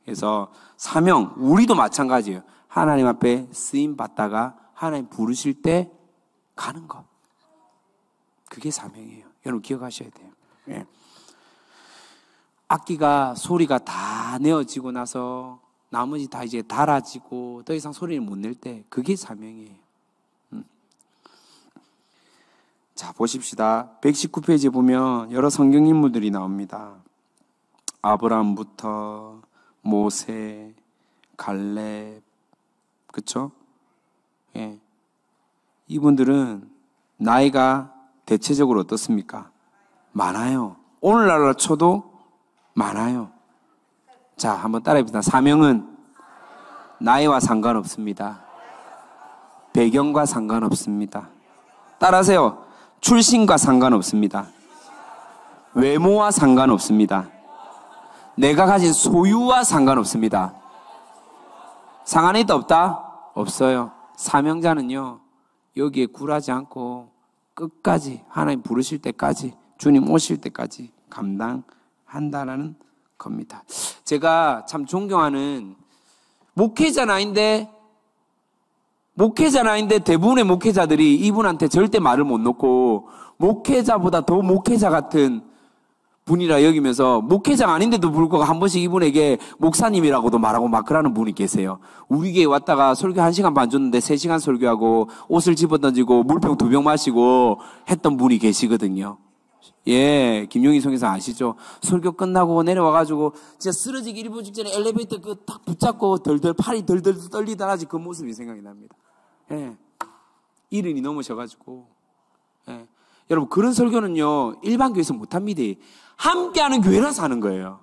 그래서 사명, 우리도 마찬가지예요. 하나님 앞에 쓰임 받다가 하나님 부르실 때 가는 것. 그게 사명이에요. 여러분 기억하셔야 돼요. 예. 악기가 소리가 다 내어지고 나서 나머지 다 이제 닳아지고 더 이상 소리를 못 낼 때 그게 사명이에요. 자, 보십시다. 119페이지에 보면 여러 성경 인물들이 나옵니다. 아브라함부터 모세, 갈렙, 그쵸? 예. 이분들은 나이가 대체적으로 어떻습니까? 많아요. 오늘날로 쳐도 많아요. 자, 한번 따라해봅시다. 사명은 나이와 상관없습니다. 배경과 상관없습니다. 따라하세요. 출신과 상관없습니다. 외모와 상관없습니다. 내가 가진 소유와 상관없습니다. 상관이 있다 없다? 없어요. 사명자는요, 여기에 굴하지 않고 끝까지 하나님 부르실 때까지, 주님 오실 때까지 감당한다라는 겁니다. 제가 참 존경하는 목회자는 아닌데 대부분의 목회자들이 이분한테 절대 말을 못 놓고 목회자보다 더 목회자 같은 분이라 여기면서 목회자가 아닌데도 불구하고 한 번씩 이분에게 목사님이라고도 말하고 막 그러는 분이 계세요. 우리 교회 왔다가 설교 1시간 반 줬는데 3시간 설교하고 옷을 집어던지고 물병 2병 마시고 했던 분이 계시거든요. 예, 김용희 성에서 아시죠? 설교 끝나고 내려와가지고 진짜 쓰러지기 일부 직전에 엘리베이터 그 딱 붙잡고 덜덜 팔이 덜덜 떨리다라지 그 모습이 생각이 납니다. 예, 70이 넘으셔가지고. 예. 여러분, 그런 설교는요, 일반 교회에서 못합니다. 함께하는 교회라서 하는 거예요.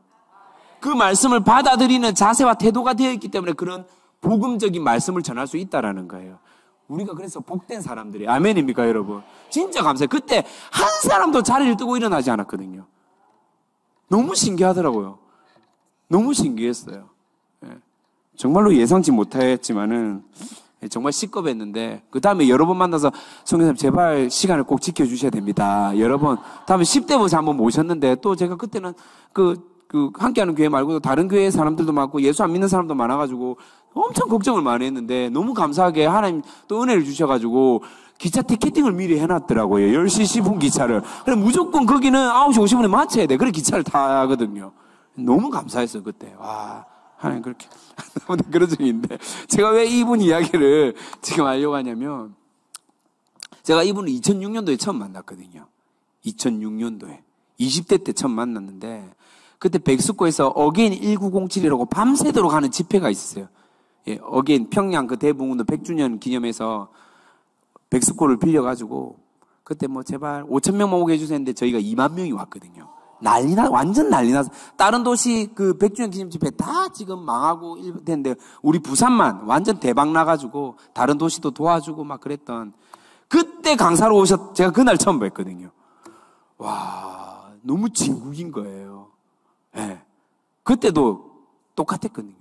그 말씀을 받아들이는 자세와 태도가 되어 있기 때문에 그런 복음적인 말씀을 전할 수 있다라는 거예요. 우리가 그래서 복된 사람들이, 아멘입니까, 여러분? 진짜 감사해요. 그때 한 사람도 자리를 뜨고 일어나지 않았거든요. 너무 신기하더라고요. 너무 신기했어요. 예. 정말로 예상치 못했지만은, 정말 시겁했는데, 그 다음에 여러 번 만나서, 성교사님, 제발 시간을 꼭 지켜주셔야 됩니다. 여러 번, 다음에 10대 모자 한번 모셨는데, 또 제가 그때는 함께하는 교회 말고도 다른 교회 사람들도 많고, 예수 안 믿는 사람도 많아가지고, 엄청 걱정을 많이 했는데, 너무 감사하게 하나님 또 은혜를 주셔가지고, 기차 티켓팅을 미리 해놨더라고요. 10시 10분 기차를. 그래, 무조건 거기는 9시 50분에 맞춰야 돼. 그래, 기차를 타거든요. 너무 감사했어요, 그때. 와. 하나님 그렇게 그런 적이 있는데 제가 왜 이분 이야기를 지금 하려고 하냐면 제가 이분을 2006년도에 처음 만났거든요. 2006년도에 20대 때 처음 만났는데 그때 백스코에서 어게인 1907이라고 밤새도록 하는 집회가 있었어요. 예, 어게인 평양 그 대붕운동 100주년 기념해서 백스코를 빌려가지고 그때 뭐 제발 5,000명만 오게 해주세요 했는데 저희가 2만 명이 왔거든요. 완전 난리 나서. 다른 도시 그 100주년 기념 집회 다 지금 망하고 일 텐데, 우리 부산만 완전 대박 나가지고, 다른 도시도 도와주고 막 그랬던 그때 강사로 제가 그날 처음 뵀거든요. 와, 너무 진국인 거예요. 예. 그때도 똑같았거든요.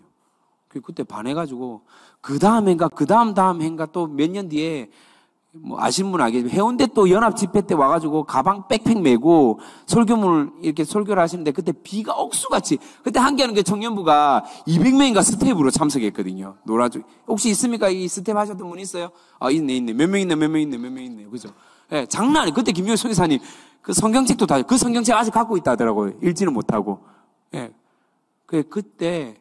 그때 반해가지고, 그 다음 해인가, 그 다음 해인가 또 몇 년 뒤에, 뭐 아시는 분 알겠지만, 해운대 또 연합 집회 때 와가지고, 가방 백팩 메고, 설교문을 이렇게 설교를 하시는데, 그때 비가 억수같이, 그때 함께하는 게 청년부가 200명인가 스텝으로 참석했거든요. 혹시 있습니까? 이 스텝 하셨던 분 있어요? 아, 있네. 몇 명 있네. 그죠? 예, 장난 아니에요. 그때 김용희 선교사님, 그 성경책도 그 성경책 아직 갖고 있다 하더라고요. 읽지는 못하고. 예. 그때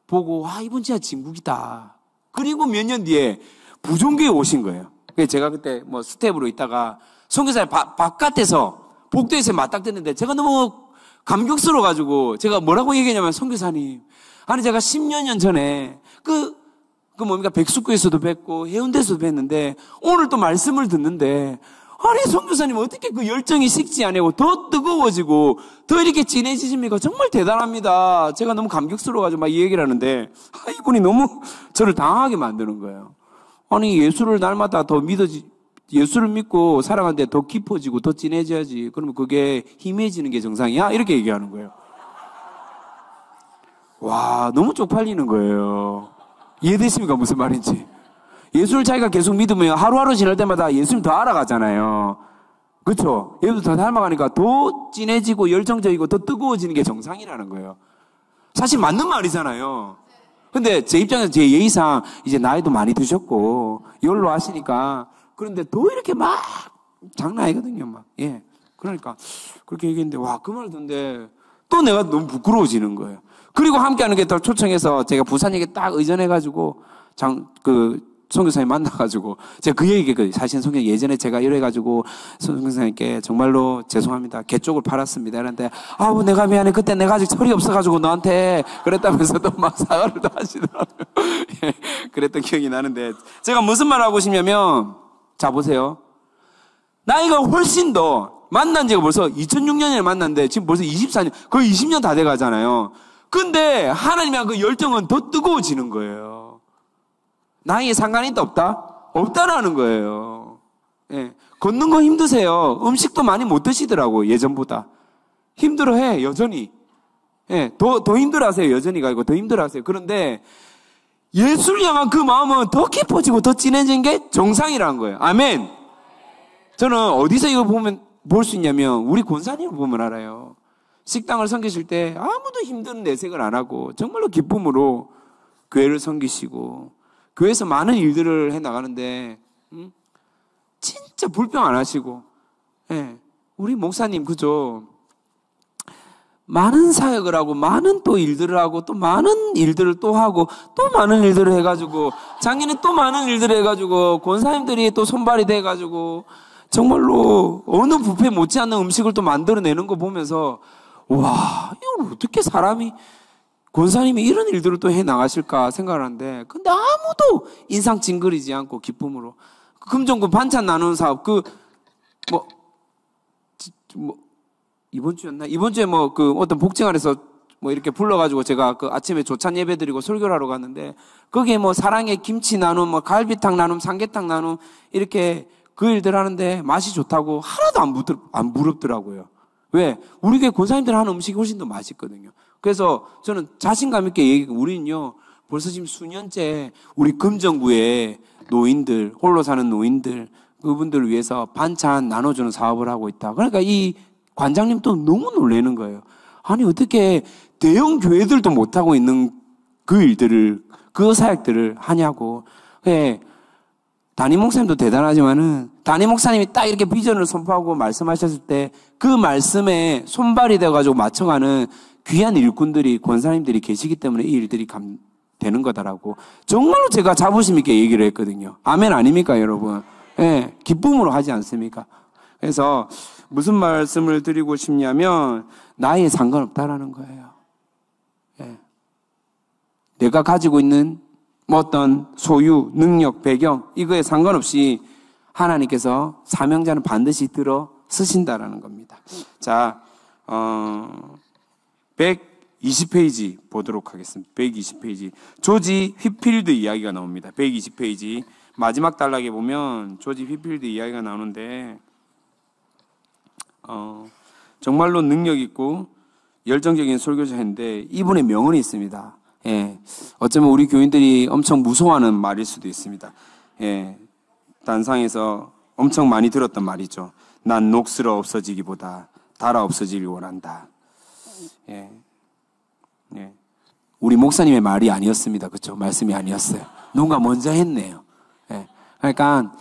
보고, 와, 이분 진짜 진국이다. 그리고 몇 년 뒤에 부종교에 오신 거예요. 제가 그때 뭐 스텝으로 있다가 선교사님 바깥에서 복도에서 맞닥뜨렸는데 제가 너무 감격스러워가지고 제가 뭐라고 얘기했냐면, 선교사님, 아니 제가 10여 년 전에 백숙구에서도 뵙고 해운대에서도 뵀는데 오늘 또 말씀을 듣는데, 아니 선교사님 어떻게 그 열정이 식지 않고 더 뜨거워지고 더 이렇게 진해지십니까? 정말 대단합니다. 제가 너무 감격스러워가지고 막 이 얘기를 하는데, 이분이 너무 저를 당하게 만드는 거예요. 아니 예수를 날마다 더 예수를 믿고 살아가는데 더 깊어지고 더 진해져야지. 그러면 그게 힘해지는 게 정상이야? 이렇게 얘기하는 거예요. 와, 너무 쪽팔리는 거예요. 이해되십니까? 무슨 말인지. 예수를 자기가 계속 믿으면 하루하루 지날 때마다 예수님 더 알아가잖아요. 그렇죠? 예수 더 닮아가니까 더 진해지고 열정적이고 더 뜨거워지는 게 정상이라는 거예요. 사실 맞는 말이잖아요. 근데 제 입장에서 제 예의상 이제 나이도 많이 드셨고 연로 하시니까, 그런데 더 이렇게 막 장난 아니거든요. 막. 예. 그러니까 그렇게 얘기했는데, 와, 그 말 듣는데 또 내가 너무 부끄러워지는 거예요. 그리고 함께하는 게 또 초청해서 제가 부산역에 딱 의전해가지고 선교사님 만나가지고 제가 그 얘기했거든요. 사실 선교 예전에 제가 이래가지고 선교사님께 정말로 죄송합니다. 개 쪽을 팔았습니다. 이랬는데, 아우 내가 미안해. 그때 내가 아직 철이 없어가지고 너한테 그랬다면서 또 막 사과를 또 하시더라고요. 예, 그랬던 기억이 나는데, 제가 무슨 말 하고 싶냐면, 자 보세요. 나이가 훨씬 더, 만난 지가 벌써 2006년에 만났는데 지금 벌써 24년, 거의 20년 다 돼가잖아요. 근데 하나님의 그 열정은 더 뜨거워지는 거예요. 나이에 상관이 없다? 없다라는 거예요. 예. 걷는 거 힘드세요. 음식도 많이 못 드시더라고, 예전보다. 힘들어해, 여전히. 예. 더 힘들어하세요, 여전히가 아니고 더 힘들어하세요. 그런데 예수를 향한 그 마음은 더 깊어지고 더 진해진 게 정상이라는 거예요. 아멘. 저는 어디서 이거 볼 수 있냐면, 우리 권사님을 보면 알아요. 식당을 섬기실 때 아무도 힘든 내색을 안 하고 정말로 기쁨으로 교회를 섬기시고, 교회에서 많은 일들을 해 나가는데, 진짜 불평 안 하시고, 예. 우리 목사님, 그죠? 많은 사역을 하고, 많은 또 일들을 하고, 또 많은 일들을 또 하고, 또 많은 일들을 해가지고, 작년에 또 많은 일들을 해가지고, 권사님들이 또 손발이 돼가지고, 정말로 어느 뷔페 못지않는 음식을 또 만들어내는 거 보면서, 와, 이걸 어떻게 사람이, 권사님이 이런 일들을 또 해 나가실까 생각을 하는데, 근데 아무도 인상 찡그리지 않고 기쁨으로. 금정군 반찬 나누는 사업, 이번 주였나? 이번 주에 어떤 복지관에서 이렇게 불러가지고 제가 아침에 조찬 예배 드리고 설교를 하러 갔는데, 거기에 사랑의 김치 나눔, 갈비탕 나눔, 삼계탕 나눔, 이렇게 그 일들 하는데 맛이 좋다고 하나도 안 부럽더라고요. 왜? 우리 교회 권사님들 하는 음식이 훨씬 더 맛있거든요. 그래서 저는 자신감 있게 얘기하고, 우리는요, 벌써 지금 수년째 우리 금정구에 노인들, 홀로 사는 노인들, 그분들을 위해서 반찬 나눠주는 사업을 하고 있다. 그러니까 이 관장님 또 너무 놀라는 거예요. 아니, 어떻게 대형 교회들도 못하고 있는 그 일들을, 그 사역들을 하냐고. 예. 담임 목사님도 대단하지만은, 담임 목사님이 딱 이렇게 비전을 선포하고 말씀하셨을 때 그 말씀에 손발이 되어가지고 맞춰가는 귀한 일꾼들이, 권사님들이 계시기 때문에 이 일들이 되는 거다라고 정말로 제가 자부심 있게 얘기를 했거든요. 아멘 아닙니까, 여러분? 예, 기쁨으로 하지 않습니까? 그래서 무슨 말씀을 드리고 싶냐면, 나이에 상관없다라는 거예요. 예. 내가 가지고 있는 어떤 소유, 능력, 배경, 이거에 상관없이 하나님께서 사명자는 반드시 들어 쓰신다라는 겁니다. 자, 120페이지 보도록 하겠습니다. 120페이지. 조지 휘필드 이야기가 나옵니다. 120페이지. 마지막 단락에 보면 조지 휘필드 이야기가 나오는데 정말로 능력 있고 열정적인 설교자인데 이분의 명언이 있습니다. 예, 어쩌면 우리 교인들이 엄청 무서워하는 말일 수도 있습니다. 예, 단상에서 엄청 많이 들었던 말이죠. 난 녹슬어 없어지기보다 달아 없어지길 원한다. 예, 예. 우리 목사님의 말이 아니었습니다. 그렇죠? 말씀이 아니었어요. 누군가 먼저 했네요. 예. 그러니까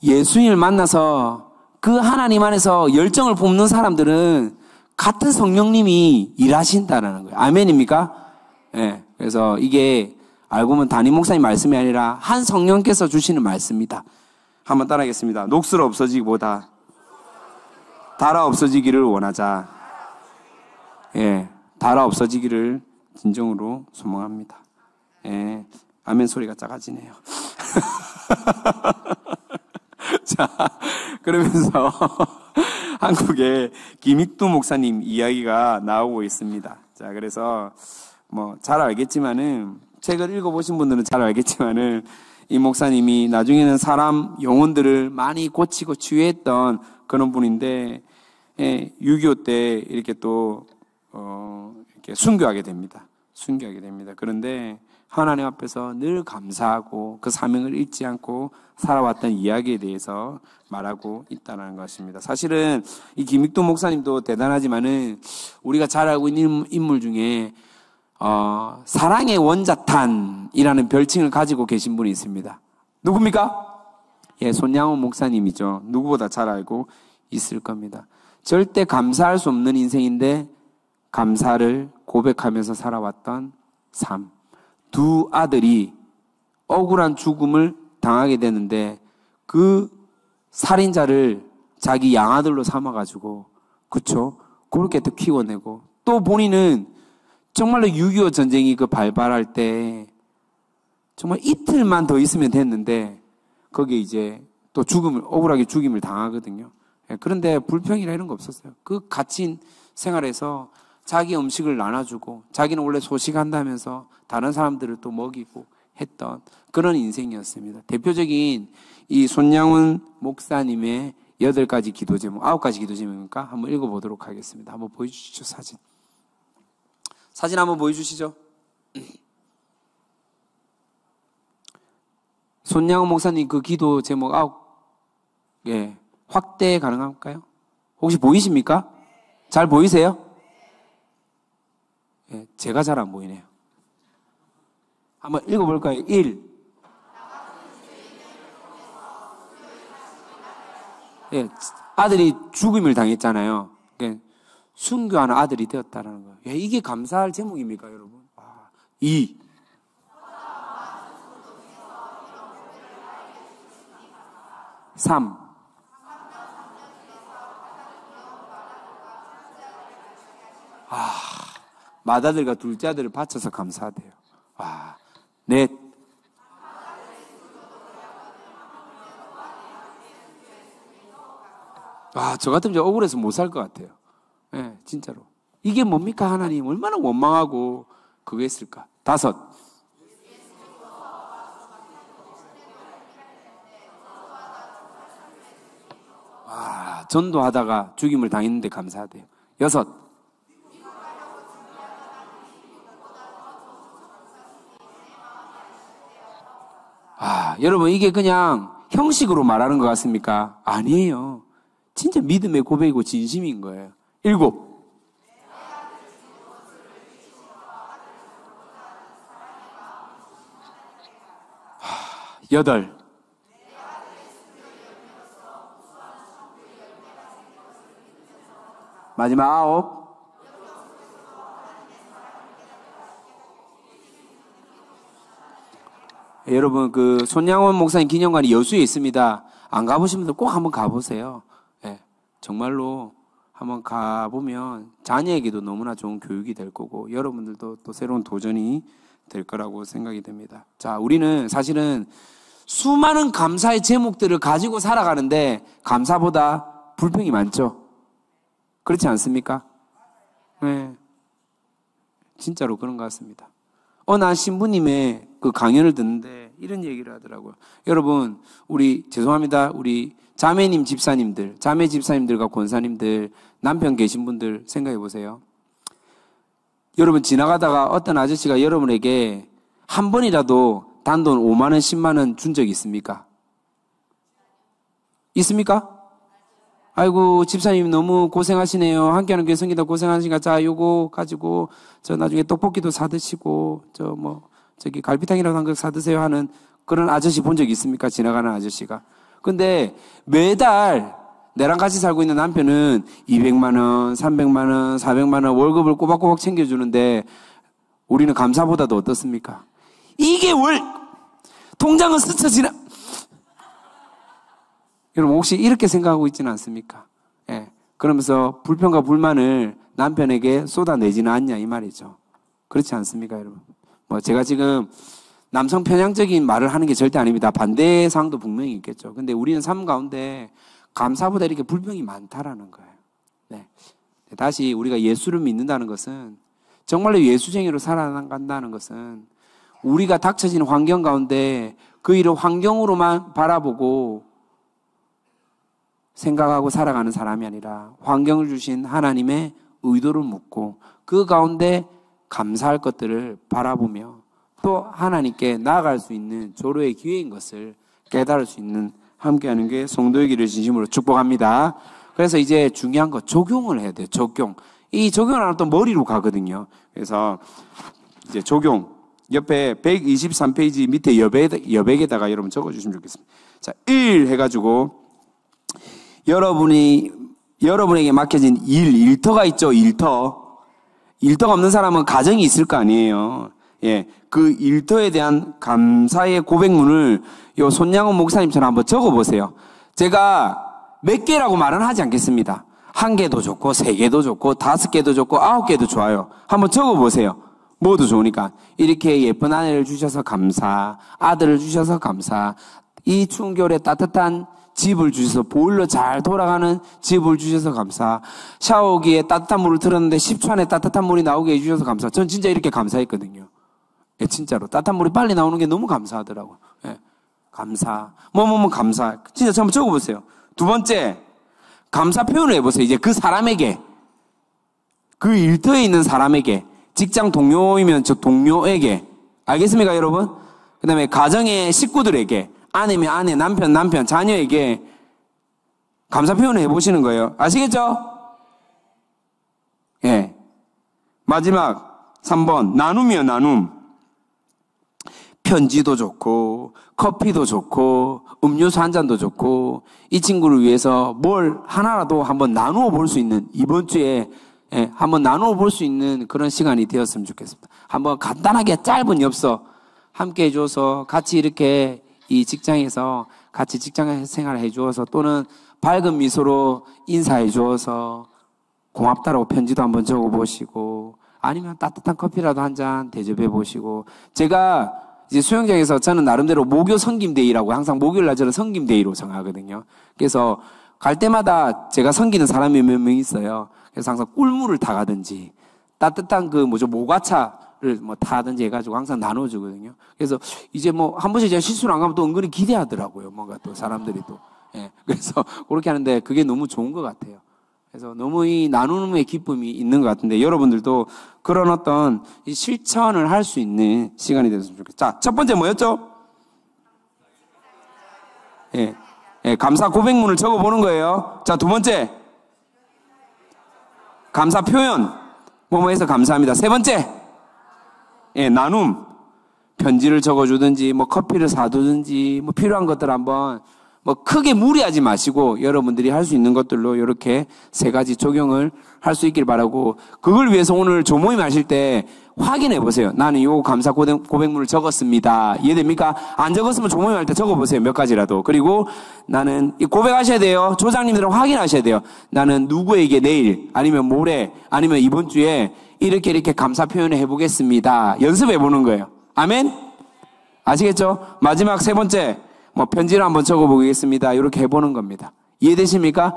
예수님을 만나서 그 하나님 안에서 열정을 뿜는 사람들은 같은 성령님이 일하신다라는 거예요. 아멘입니까? 예. 그래서 이게 알고 보면 담임 목사님 말씀이 아니라 한 성령께서 주시는 말씀입니다. 한번 따라하겠습니다. 녹슬어 없어지기보다 달아 없어지기를 원하자. 예. 달아 없어지기를 진정으로 소망합니다. 예. 아멘 소리가 작아지네요. 자, 그러면서 한국에 김익두 목사님 이야기가 나오고 있습니다. 자, 그래서 뭐 잘 알겠지만은 책을 읽어보신 분들은 잘 알겠지만은 이 목사님이 나중에는 사람 영혼들을 많이 고치고 치유했던 그런 분인데 6.25 때 이렇게 또 이렇게 순교하게 됩니다. 순교하게 됩니다. 그런데 하나님 앞에서 늘 감사하고 그 사명을 잊지 않고 살아왔던 이야기에 대해서 말하고 있다는 것입니다. 사실은 이 김익도 목사님도 대단하지만은 우리가 잘 알고 있는 인물 중에 사랑의 원자탄이라는 별칭을 가지고 계신 분이 있습니다. 누굽니까? 예, 손양원 목사님이죠. 누구보다 잘 알고 있을 겁니다. 절대 감사할 수 없는 인생인데 감사를 고백하면서 살아왔던 삶. 두 아들이 억울한 죽음을 당하게 되는데 그 살인자를 자기 양아들로 삼아가지고 그쵸? 그렇게 또 키워내고 또 본인은 정말로 6.25 전쟁이 그 발발할 때 정말 이틀만 더 있으면 됐는데 거기에 이제 또 억울하게 죽임을 당하거든요. 그런데 불평이나 이런 거 없었어요. 그 갇힌 생활에서 자기 음식을 나눠주고 자기는 원래 소식한다면서 다른 사람들을 또 먹이고 했던 그런 인생이었습니다. 대표적인 이 손양훈 목사님의 8가지 기도 제목, 9가지 기도 제목입니까? 한번 읽어보도록 하겠습니다. 한번 보여주시죠, 사진. 사진 한번 보여주시죠. 손양훈 목사님 그 기도 제목 9, 확대 가능할까요? 혹시 보이십니까? 잘 보이세요? 예, 제가 잘 안 보이네요. 한번 읽어볼까요? 1. 예, 아들이 죽임을 당했잖아요. 예, 순교하는 아들이 되었다는 거예요. 예, 이게 감사할 제목입니까, 여러분? 2. 3. 맏아들과 둘째 아들을 바쳐서 감사하대요. 넷. 저 같으면 저 억울해서 못 살 것 같아요. 예, 진짜로. 이게 뭡니까, 하나님? 얼마나 원망하고 그거 했을까? 5. 전도하다가 죽임을 당했는데 감사하대요. 6. 여러분 이게 그냥 형식으로 말하는 것 같습니까? 아니에요. 진짜 믿음의 고백이고 진심인 거예요. 7. 8. 마지막 9. 여러분 그 손양원 목사님 기념관이 여수에 있습니다. 안 가보신 분들 꼭 한번 가보세요. 예, 정말로 한번 가보면 자녀에게도 너무나 좋은 교육이 될 거고 여러분들도 또 새로운 도전이 될 거라고 생각이 됩니다. 자, 우리는 사실은 수많은 감사의 제목들을 가지고 살아가는데 감사보다 불평이 많죠. 그렇지 않습니까? 네, 진짜로 그런 것 같습니다. 난 신부님의 그 강연을 듣는데 이런 얘기를 하더라고요. 여러분, 죄송합니다. 우리 자매님 집사님들, 자매 집사님들과 권사님들, 남편 계신 분들 생각해 보세요. 여러분, 지나가다가 어떤 아저씨가 여러분에게 한 번이라도 단돈 5만 원, 10만 원 준 적 있습니까? 있습니까? 아이고, 집사님 너무 고생하시네요. 함께하는 교회 성기다 고생하시니까 자, 요거 가지고 저 나중에 떡볶이도 사드시고 저기 갈비탕이라도 한 거 사드세요 하는 그런 아저씨 본 적 있습니까? 지나가는 아저씨가. 근데 매달 내랑 같이 살고 있는 남편은 200만 원, 300만 원, 400만 원 월급을 꼬박꼬박 챙겨주는데 우리는 감사보다도 어떻습니까? 이게 통장은 스쳐 지나. 여러분 혹시 이렇게 생각하고 있지는 않습니까? 예. 그러면서 불평과 불만을 남편에게 쏟아내지는 않냐 이 말이죠. 그렇지 않습니까, 여러분? 제가 지금 남성 편향적인 말을 하는 게 절대 아닙니다. 반대 사항도 분명히 있겠죠. 근데 우리는 삶 가운데 감사보다 이렇게 불평이 많다라는 거예요. 네. 다시 우리가 예수를 믿는다는 것은 정말로 예수쟁이로 살아간다는 것은 우리가 닥쳐진 환경 가운데 그 일을 환경으로만 바라보고 생각하고 살아가는 사람이 아니라 환경을 주신 하나님의 의도를 묻고 그 가운데 감사할 것들을 바라보며 또 하나님께 나아갈 수 있는 조로의 기회인 것을 깨달을 수 있는 함께하는 게 성도이기를 진심으로 축복합니다. 그래서 이제 중요한 거 적용을 해야 돼요. 적용. 이 적용을 하면 또 머리로 가거든요. 그래서 이제 적용. 옆에 123페이지 밑에 여백에다가 여러분 적어주시면 좋겠습니다. 자, 1 해가지고 여러분에게 맡겨진 일터가 있죠. 일터가 없는 사람은 가정이 있을 거 아니에요. 예. 그 일터에 대한 감사의 고백문을 요 손양원 목사님처럼 한번 적어보세요. 제가 몇 개라고 말은 하지 않겠습니다. 1개도 좋고, 3개도 좋고, 5개도 좋고, 9개도 좋아요. 한번 적어보세요. 뭐도 좋으니까. 이렇게 예쁜 아내를 주셔서 감사, 아들을 주셔서 감사, 이 추운 겨울에 따뜻한 집을 주셔서 보일러 잘 돌아가는 집을 주셔서 감사, 샤워기에 따뜻한 물을 틀었는데 10초 안에 따뜻한 물이 나오게 해주셔서 감사. 전 진짜 이렇게 감사했거든요. 예, 진짜로. 따뜻한 물이 빨리 나오는 게 너무 감사하더라고요. 예, 감사. 감사. 진짜 한번 적어보세요. 2번째, 감사 표현을 해보세요. 이제 그 사람에게, 그 일터에 있는 사람에게, 직장 동료이면 저 동료에게. 알겠습니까, 여러분? 그 다음에 가정의 식구들에게, 아내면 아내, 남편, 자녀에게 감사 표현을 해보시는 거예요. 아시겠죠? 예. 마지막 3번, 나눔이요, 나눔. 편지도 좋고, 커피도 좋고, 음료수 한 잔도 좋고, 이 친구를 위해서 뭘 하나라도 한번 나누어 볼 수 있는, 이번 주에 한번 나누어 볼 수 있는 그런 시간이 되었으면 좋겠습니다. 한번 간단하게 짧은 엽서 함께 해줘서 같이 이렇게 이 직장에서 같이 직장 생활을 해주어서 또는 밝은 미소로 인사해 주어서 고맙다라고 편지도 한번 적어보시고 아니면 따뜻한 커피라도 한 잔 대접해 보시고 제가 이제 수영장에서 저는 나름대로 목요 성김데이라고 항상 목요일 날 저는 성김데이로 정하거든요. 그래서 갈 때마다 제가 섬기는 사람이 몇 명 있어요. 그래서 항상 꿀물을 타가든지 따뜻한 모과차를 타든지 해가지고 항상 나눠주거든요. 그래서 이제 한 번씩 제가 실수를 안 가면 또 은근히 기대하더라고요. 뭔가 또 사람들이 또. 예. 그래서 그렇게 하는데 그게 너무 좋은 것 같아요. 그래서 너무 이 나눔의 기쁨이 있는 것 같은데 여러분들도 그런 어떤 이 실천을 할 수 있는 시간이 됐으면 좋겠어요. 자, 첫 번째 뭐였죠? 예. 예, 감사 고백문을 적어보는 거예요. 자, 2번째. 감사 표현. 뭐뭐해서 감사합니다. 3번째. 예, 나눔. 편지를 적어주든지, 커피를 사두든지, 필요한 것들 한번, 크게 무리하지 마시고, 여러분들이 할 수 있는 것들로 이렇게 3가지 적용을 할 수 있길 바라고, 그걸 위해서 오늘 조모임 하실 때 확인해 보세요. 나는 요 감사 고백문을 적었습니다. 이해됩니까? 안 적었으면 조모임 할 때 적어보세요. 몇 가지라도. 그리고 나는 고백하셔야 돼요. 조장님들은 확인하셔야 돼요. 나는 누구에게 내일, 아니면 모레, 아니면 이번 주에 이렇게 감사 표현을 해보겠습니다. 연습해 보는 거예요. 아멘? 아시겠죠? 마지막 3번째, 편지를 한번 적어보겠습니다. 이렇게 해보는 겁니다. 이해되십니까?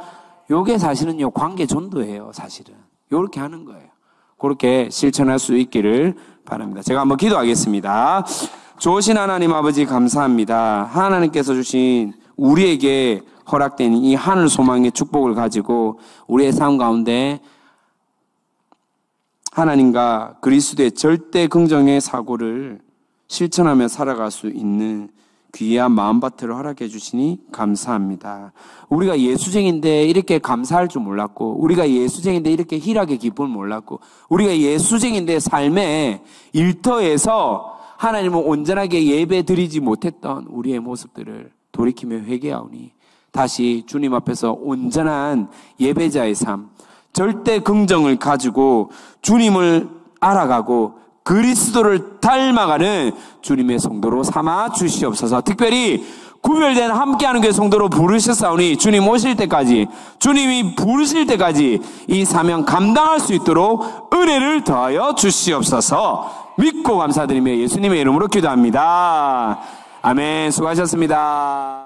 요게 사실은요, 관계 전도예요, 사실은. 요렇게 하는 거예요. 그렇게 실천할 수 있기를 바랍니다. 제가 한번 기도하겠습니다. 좋으신 하나님 아버지 감사합니다. 하나님께서 주신 우리에게 허락된 이 하늘 소망의 축복을 가지고 우리의 삶 가운데 하나님과 그리스도의 절대 긍정의 사고를 실천하며 살아갈 수 있는 귀한 마음밭을 허락해 주시니 감사합니다. 우리가 예수쟁인데 이렇게 감사할 줄 몰랐고, 우리가 예수쟁인데 이렇게 희락의 기쁨을 몰랐고, 우리가 예수쟁인데 삶의 일터에서 하나님을 온전하게 예배 드리지 못했던 우리의 모습들을 돌이키며 회개하오니 다시 주님 앞에서 온전한 예배자의 삶, 절대 긍정을 가지고 주님을 알아가고 그리스도를 닮아가는 주님의 성도로 삼아 주시옵소서. 특별히 구별된 함께하는 교회 성도로 부르셨사오니 주님 오실 때까지, 주님이 부르실 때까지 이 사명 감당할 수 있도록 은혜를 더하여 주시옵소서. 믿고 감사드리며 예수님의 이름으로 기도합니다. 아멘. 수고하셨습니다.